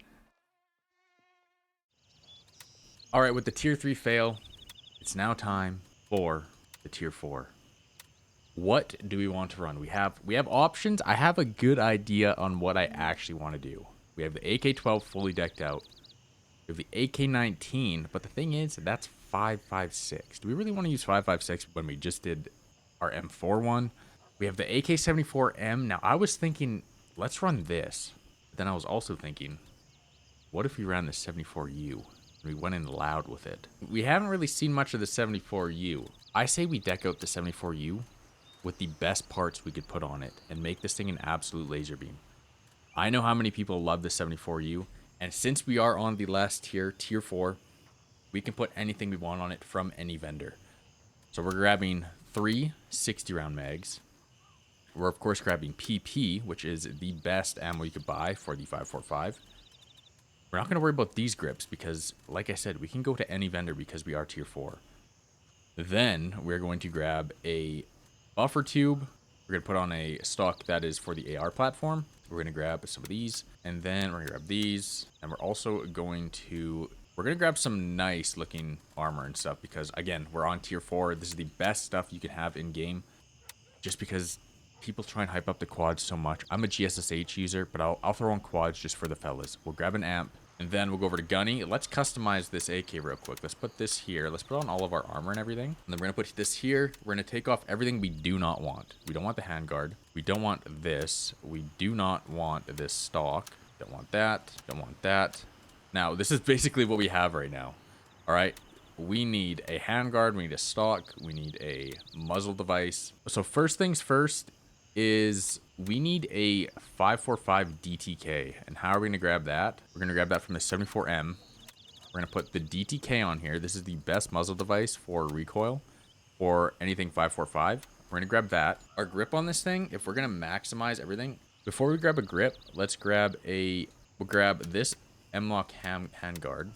Alright, with the Tier 3 fail, it's now time for the Tier 4. What do we want to run? We have options. I have a good idea on what I actually want to do. We have the AK-12 fully decked out. We have the AK-19, but the thing is, that's 5.56. Do we really want to use 5.56 when we just did our M4 one? We have the AK-74M. Now, I was thinking, let's run this. But then I was also thinking, what if we ran the 74U? And we went in loud with it. We haven't really seen much of the 74U. I say we deck out the 74U with the best parts we could put on it and make this thing an absolute laser beam. I know how many people love the 74U, and since we are on the last tier, Tier 4, we can put anything we want on it from any vendor. So we're grabbing 3 60-round mags. We're, of course, grabbing PP, which is the best ammo you could buy for the 5.45. We're not going to worry about these grips because, like I said, we can go to any vendor because we are Tier 4. Then we're going to grab a buffer tube. We're going to put on a stock that is for the AR platform. We're going to grab some of these, and then we're going to grab these. And we're also going to grab some nice looking armor and stuff because, again, we're on Tier 4. This is the best stuff you can have in game just because people try and hype up the quads so much. I'm a GSSH user, but I'll throw on quads just for the fellas. We'll grab an amp, and then we'll go over to Gunny. Let's customize this AK real quick. Let's put this here. Let's put on all of our armor and everything. And then we're going to put this here. We're going to take off everything we do not want. We don't want the handguard. We don't want this. We do not want this stock. Don't want that. Don't want that. Now, this is basically what we have right now. All right. We need a handguard. We need a stock. We need a muzzle device. So first things first is we need a 5.45 DTK. And how are we going to grab that? We're going to grab that from the 74M. We're going to put the DTK on here. This is the best muzzle device for recoil or anything 5.45. We're going to grab that. Our grip on this thing, if we're going to maximize everything, before we grab a grip, let's grab we'll grab this M-Lock handguard.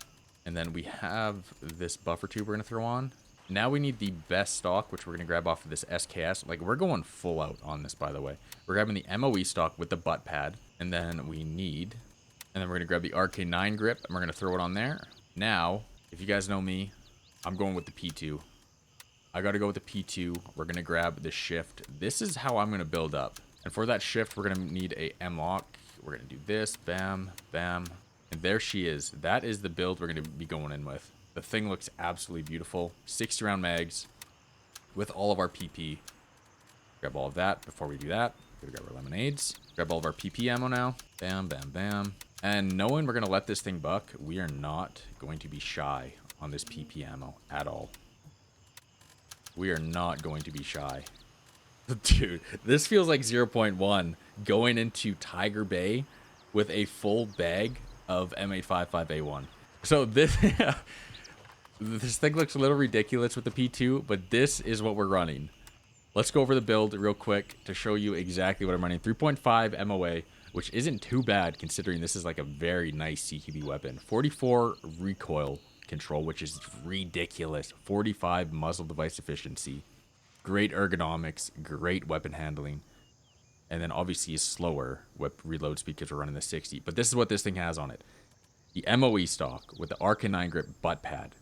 And then we have this buffer tube we're going to throw on. Now we need the best stock, which we're going to grab off of this SKS. Like, we're going full out on this, by the way. We're grabbing the MOE stock with the butt pad. And then we're going to grab the RK9 grip, and we're going to throw it on there. Now, if you guys know me, I'm going with the P2. I got to go with the P2. We're going to grab the shift. This is how I'm going to build up. And for that shift, we're going to need a M-Lock. We're going to do this. Bam, bam. And there she is. That is the build we're going to be going in with. The thing looks absolutely beautiful. 60-round mags with all of our PP. Grab all of that before we do that. Gonna grab our lemonades. Grab all of our PP ammo now. Bam, bam, bam. And knowing we're gonna let this thing buck, we are not going to be shy on this PP ammo at all. We are not going to be shy. Dude, this feels like 0.1 going into Tiger Bay with a full bag of M855A1. So this this thing looks a little ridiculous with the P2, but this is what we're running. Let's go over the build real quick to show you exactly what I'm running. 3.5 MOA, which isn't too bad considering this is like a very nice CQB weapon. 44 recoil control, which is ridiculous. 45 muzzle device efficiency. Great ergonomics, great weapon handling. And then obviously a slower reload speed because we're running the 60. But this is what this thing has on it. The MOE stock with the Arcanine grip butt pad.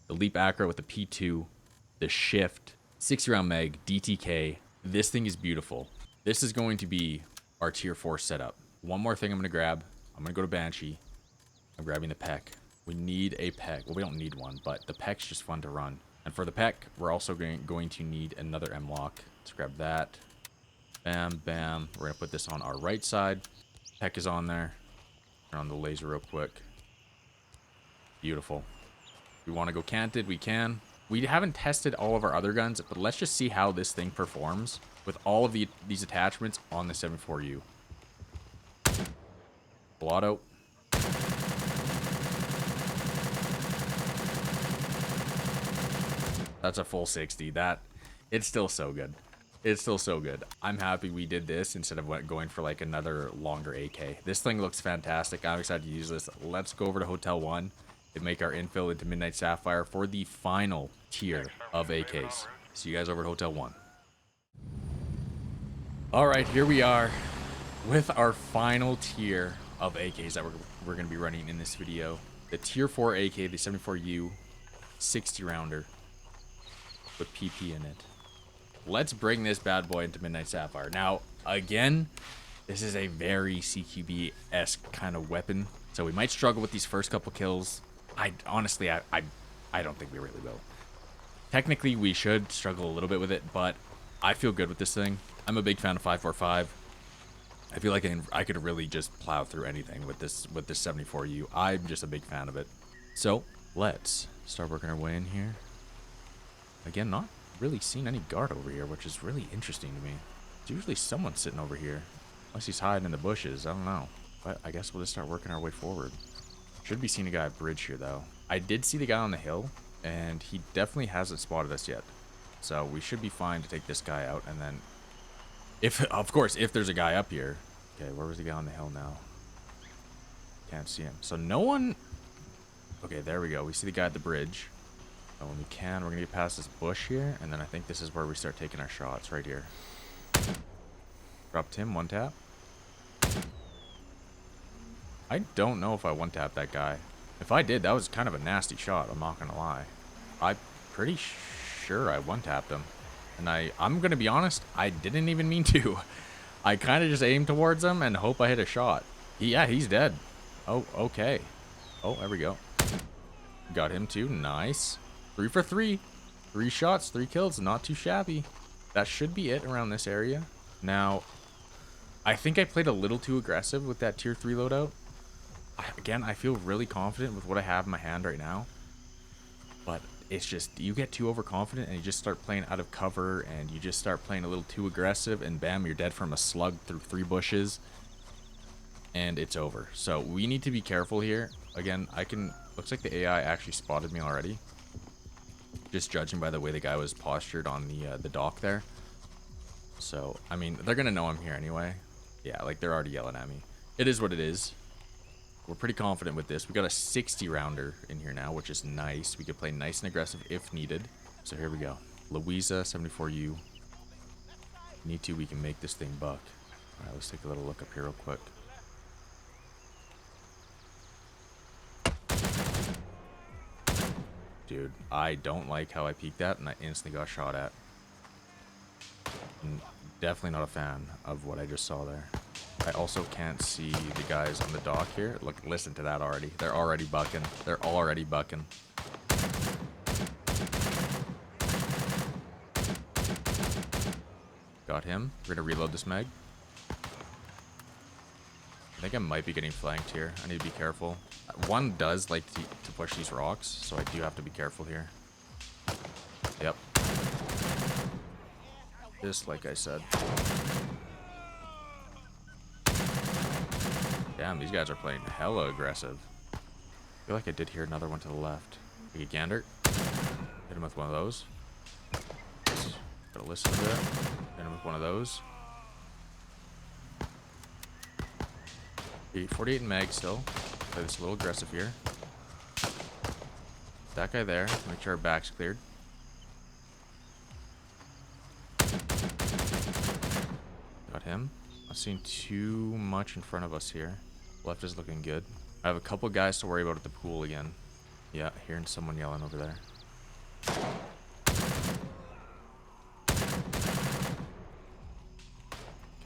The Leap Acro with the P2. The shift. 60-round mag. DTK. This thing is beautiful. This is going to be our tier 4 setup. One more thing I'm going to grab. I'm going to go to Banshee. I'm grabbing the Peck. We need a Peck. Well, we don't need one, but the Peck's just fun to run. And for the Peck, we're also going to need another M-Lock. Let's grab that. Bam, bam. We're going to put this on our right side. Peck is on there. Turn on the laser real quick. Beautiful. If we want to go canted, we can. We haven't tested all of our other guns, but let's just see how this thing performs with all of these attachments on the 74U. Loadout. That's a full 60. It's still so good. It's still so good. I'm happy we did this instead of going for like another longer AK. This thing looks fantastic. I'm excited to use this. Let's go over to Hotel 1 and make our infill into Midnight Sapphire for the final tier of AKs. See you guys over at Hotel 1. All right, here we are with our final tier of AKs that we're going to be running in this video. The tier 4 AK, the 74U 60 rounder with PP in it. Let's bring this bad boy into Midnight Sapphire. Now, again, this is a very CQB-esque kind of weapon, so we might struggle with these first couple kills. Honestly, I don't think we really will. Technically, we should struggle a little bit with it, but I feel good with this thing. I'm a big fan of 545. I feel like I could really just plow through anything with this 74U. I'm just a big fan of it. So let's start working our way in here. Again, not really seen any guard over here, which is really interesting to me. There's usually someone sitting over here, unless he's hiding in the bushes. I don't know, but I guess we'll just start working our way forward. Should be seeing a guy at bridge here though. I did see the guy on the hill, and he definitely hasn't spotted us yet. So we should be fine to take this guy out, and then of course, if there's a guy up here. Okay, where was the guy on the hill now? Can't see him. So no one... Okay, there we go. We see the guy at the bridge. And when we can, we're going to get past this bush here, and then I think this is where we start taking our shots, right here. Dropped him, one tap. I don't know if I one-tapped that guy. If I did, that was kind of a nasty shot, I'm not going to lie. I'm pretty sure I one-tapped him. And I'm going to be honest, I didn't even mean to. I kind of just aimed towards him and hope I hit a shot. Yeah, he's dead. Oh, okay. Oh, there we go. Got him too, nice. 3 for 3. 3 shots, 3 kills, not too shabby. That should be it around this area. Now, I think I played a little too aggressive with that tier 3 loadout. Again, I feel really confident with what I have in my hand right now. But it's just, you get too overconfident and you just start playing out of cover and you just start playing a little too aggressive and bam, you're dead from a slug through 3 bushes. And it's over. So we need to be careful here. Again, looks like the AI actually spotted me already. Just judging by the way the guy was postured on the dock there. So, I mean, they're going to know I'm here anyway. Yeah, like they're already yelling at me. It is what it is. We're pretty confident with this. We got a 60 rounder in here now, which is nice. We could play nice and aggressive if needed. So here we go. Louisa, 74U. Need to, we can make this thing buck. All right, let's take a little look up here real quick. Dude, I don't like how I peeked that and I instantly got shot at. Definitely not a fan of what I just saw there. I also can't see the guys on the dock here. Look, listen to that already. They're already bucking. They're already bucking. Got him. We're gonna reload this mag. think I might be getting flanked here. I need to be careful. One does like to push these rocks, so I do have to be careful here. Yep. Just like I said. Damn, these guys are playing hella aggressive. I feel like I did hear another one to the left. Take a gander. Hit him with one of those. Gotta listen to it. Hit him with one of those. 48 in mag still. Play this a little aggressive here. That guy there. Make sure our back's cleared. Got him. Not seeing too much in front of us here. Left is looking good. I have a couple guys to worry about at the pool again. Yeah, hearing someone yelling over there.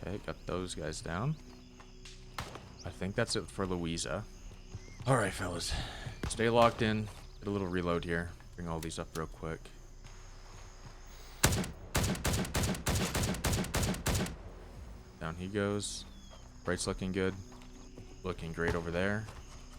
Okay, got those guys down. I think that's it for Louisa. Alright, fellas. Stay locked in. Get a little reload here. Bring all these up real quick. Down he goes. Bright's looking good. Looking great over there.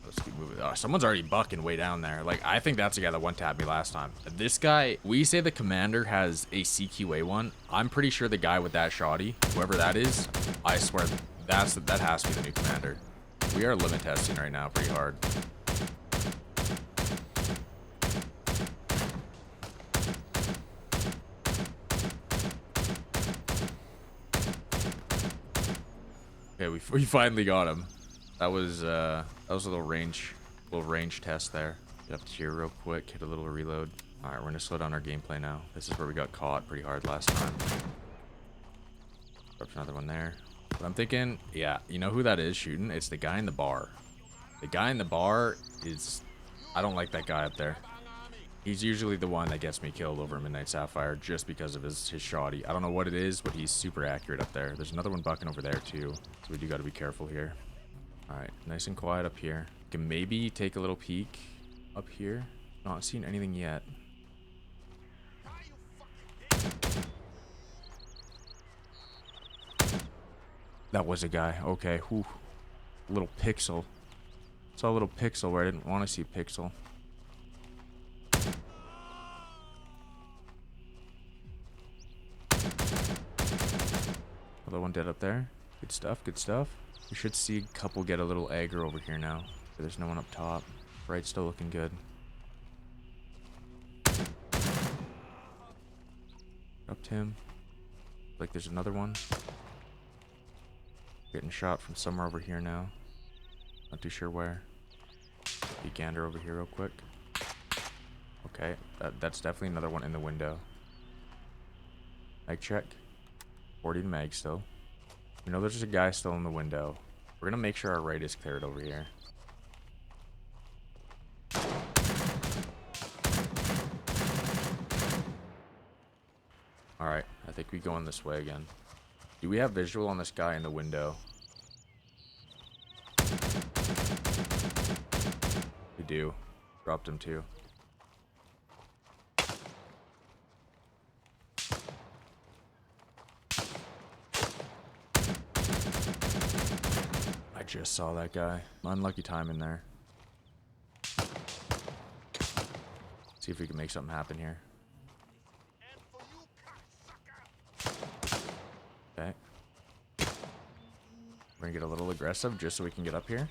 Let's keep moving. Oh, someone's already bucking way down there. Like, I think that's the guy that one-tapped me last time. This guy, we say the commander has a CQA one. I'm pretty sure the guy with that shoddy, whoever that is, I swear that has to be the new commander. We are limit testing right now pretty hard. Okay, we finally got him. That was a little range test there. Get up to here real quick, hit a little reload. All right, we're gonna slow down our gameplay now. This is where we got caught pretty hard last time. Dropped another one there. But I'm thinking, yeah, you know who that is shooting? It's the guy in the bar. The guy in the bar is, I don't like that guy up there. He's usually the one that gets me killed over Midnight Sapphire just because of his shoddy. I don't know what it is, but he's super accurate up there. There's another one bucking over there too, so we do got to be careful here. All right, nice and quiet up here. Can maybe take a little peek up here. Not seeing anything yet. That was a guy. Okay, whew. Little pixel. Saw a little pixel where I didn't want to see pixel. Another one dead up there. Good stuff, good stuff. We should see a couple get a little aggro over here now. There's no one up top. Right, still looking good. Upped him. Like there's another one. Getting shot from somewhere over here now. Not too sure where. Be gander over here real quick. Okay, that's definitely another one in the window. Mag check. 40 to mag still. You know there's a guy still in the window. We're gonna make sure our right is cleared over here. Alright, I think we go in this way again. Do we have visual on this guy in the window? We do. Dropped him too. I just saw that guy. Unlucky time in there. See if we can make something happen here. Okay. We're gonna get a little aggressive just so we can get up here.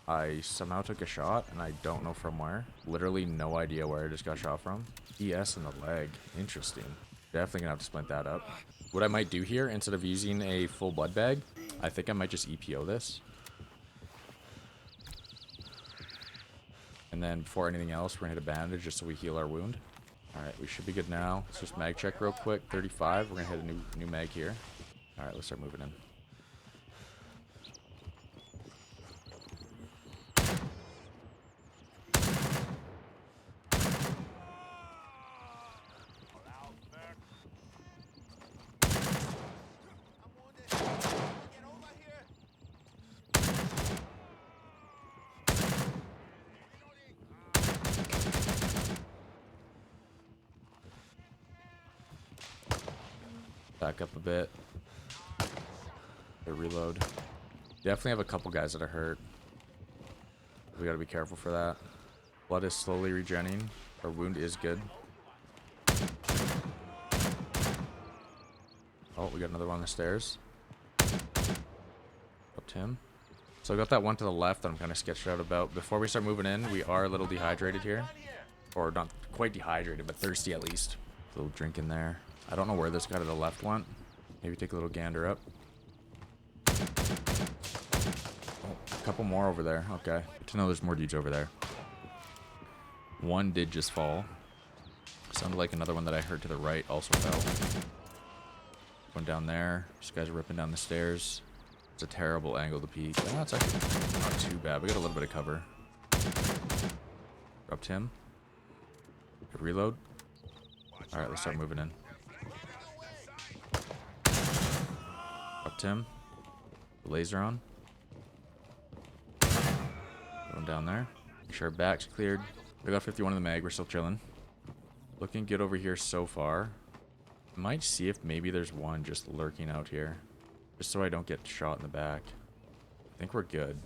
I somehow took a shot and I don't know from where. Literally no idea where I just got shot from. ES in the leg. Interesting. Definitely gonna have to splint that up. What I might do here, instead of using a full blood bag, I think I might just EPO this. And then before anything else, we're gonna hit a bandage just so we heal our wound. Alright, we should be good now. Let's just mag check real quick. 35. We're gonna hit a new mag here. Alright, let's start moving in. Back up a bit. They reload. Definitely have a couple guys that are hurt. We gotta be careful for that. Blood is slowly regenerating. Our wound is good. Oh, we got another one on the stairs. Up to him. So I got that one to the left that I'm kind of sketched out about. Before we start moving in, we are a little dehydrated here. Or not quite dehydrated, but thirsty at least. A little drink in there. I don't know where this guy to the left went. Maybe take a little gander up. Oh, a couple more over there. Okay. Good to know there's more dudes over there. One did just fall. Sounded like another one that I heard to the right also fell. One down there. These guys are ripping down the stairs. It's a terrible angle to peek. Oh, it's actually not too bad. We got a little bit of cover. Dropped him. Reload. Alright, let's start moving in. Dropped him. Laser on. Going down there. Make sure our back's cleared. We got 51 in the mag. We're still chilling. Looking good over here so far. Might see if maybe there's one just lurking out here. Just so I don't get shot in the back. I think we're good.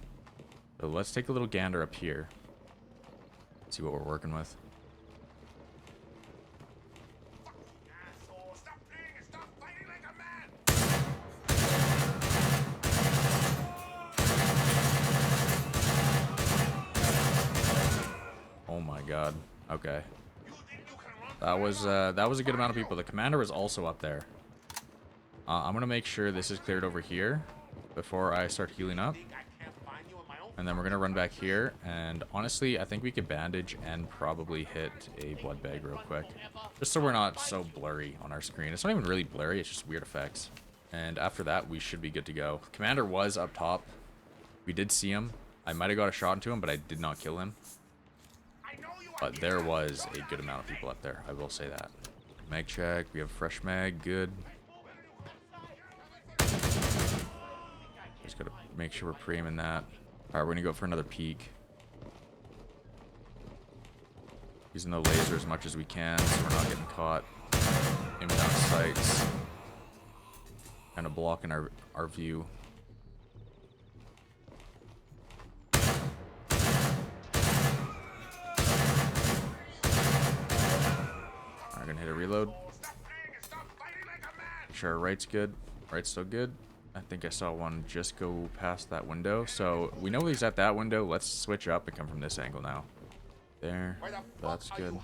So let's take a little gander up here. See what we're working with. Oh my god. Okay. That was a good amount of people. The commander was also up there. I'm gonna make sure this is cleared over here before I start healing up. And then we're gonna run back here. And honestly, I think we could bandage and probably hit a blood bag real quick. Just so we're not so blurry on our screen. It's not even really blurry, it's just weird effects. And after that, we should be good to go. Commander was up top. We did see him. I might have got a shot into him, but I did not kill him. But there was a good amount of people up there, I will say that. Mag check, we have fresh mag, good. Just gotta make sure we're pre-aiming that. Alright, we're gonna go for another peek. Using the laser as much as we can so we're not getting caught. Aiming down sights. Kind of blocking our view. I'm gonna hit a reload. Make sure our right's good. Right's still good. I think I saw one just go past that window. So we know he's at that window. Let's switch up and come from this angle now. There. That's good.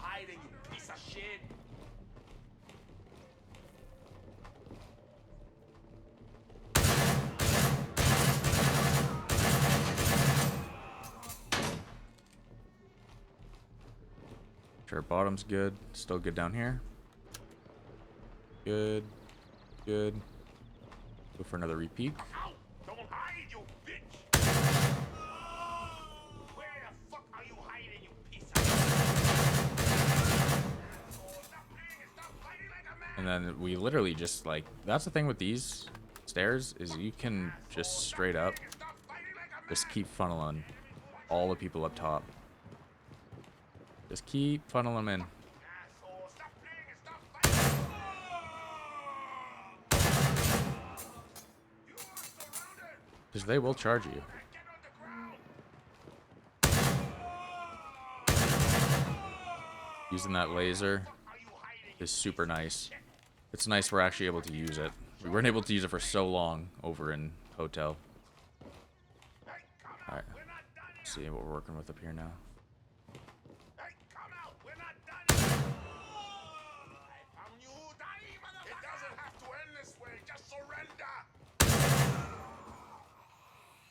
Sure, bottom's good. Still good down here. Good. Good. Go for another repeat. Don't hide, you bitch! Where the fuck are you hiding, you piece of shit? And then we literally just like, that's the thing with these stairs is you can just straight up just keep funneling all the people up top. Just keep funneling them in. Because they will charge you. Using that laser is super nice. It's nice we're actually able to use it. We weren't able to use it for so long over in Hotel. Alright. Let's see what we're working with up here now.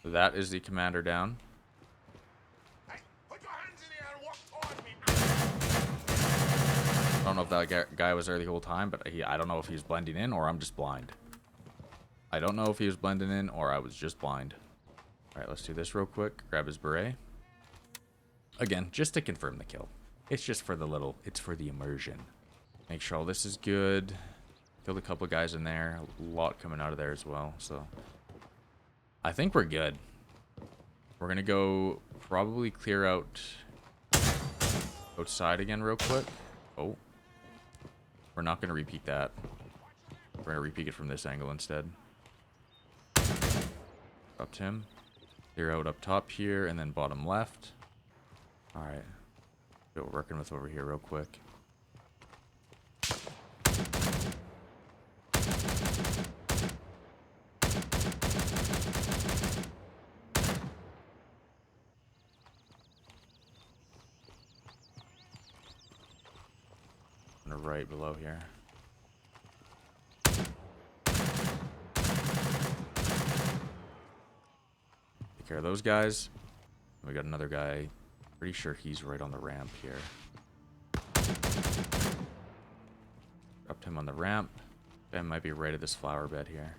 That is the commander down. Hey, put your hands in the air and walk towards me. I don't know if that guy was there the whole time, but I don't know if he was blending in or I'm just blind. I don't know if he was blending in or I was just blind. Alright, let's do this real quick. Grab his beret. Again, just to confirm the kill. It's just for the it's for the immersion. Make sure all this is good. Killed a couple guys in there. A lot coming out of there as well, so I think we're good. We're gonna go probably clear out outside again real quick. Oh. We're not gonna repeat that. We're gonna repeat it from this angle instead. Dropped him. Clear out up top here, and then bottom left. Alright. What we're working with over here real quick. On the right below here. Take care of those guys. We got another guy. Pretty sure he's right on the ramp here. Dropped him on the ramp. Ben might be right at this flower bed here.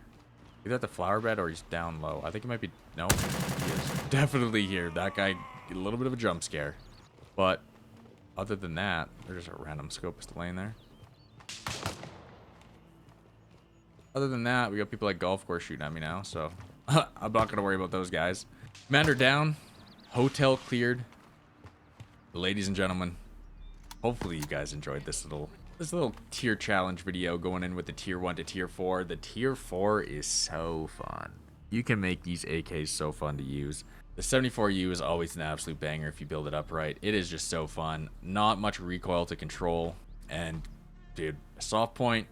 Either at the flower bed or he's down low. I think he might be... No, he is definitely here. That guy, a little bit of a jump scare. But other than that, there's just a random scope still laying there. Other than that, we got people like Golf Course shooting at me now, so I'm not going to worry about those guys. Commander down. Hotel cleared. Ladies and gentlemen, hopefully you guys enjoyed this little tier challenge video going in with the tier 1 to tier 4. The tier 4 is so fun. You can make these AKs so fun to use. The 74U is always an absolute banger if you build it up right. It is just so fun. Not much recoil to control. And, dude, soft point,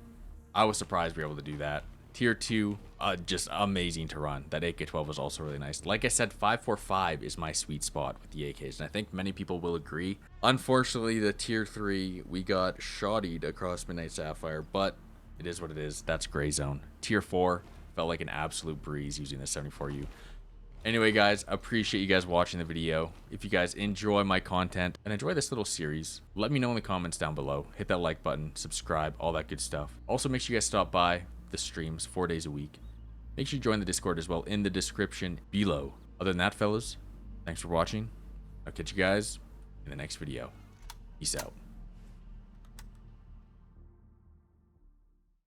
I was surprised we were able to do that. Tier 2, just amazing to run. That AK-12 was also really nice. Like I said, 545 is my sweet spot with the AKs, and I think many people will agree. Unfortunately, the tier 3, we got shottied across Midnight Sapphire, but it is what it is. That's gray zone. Tier 4 felt like an absolute breeze using the 74U. Anyway, guys, appreciate you guys watching the video. If you guys enjoy my content and enjoy this little series, let me know in the comments down below. Hit that like button, subscribe, all that good stuff. Also, make sure you guys stop by the streams 4 days a week. Make sure you join the Discord as well in the description below. Other than that, fellas, thanks for watching. I'll catch you guys in the next video. Peace out.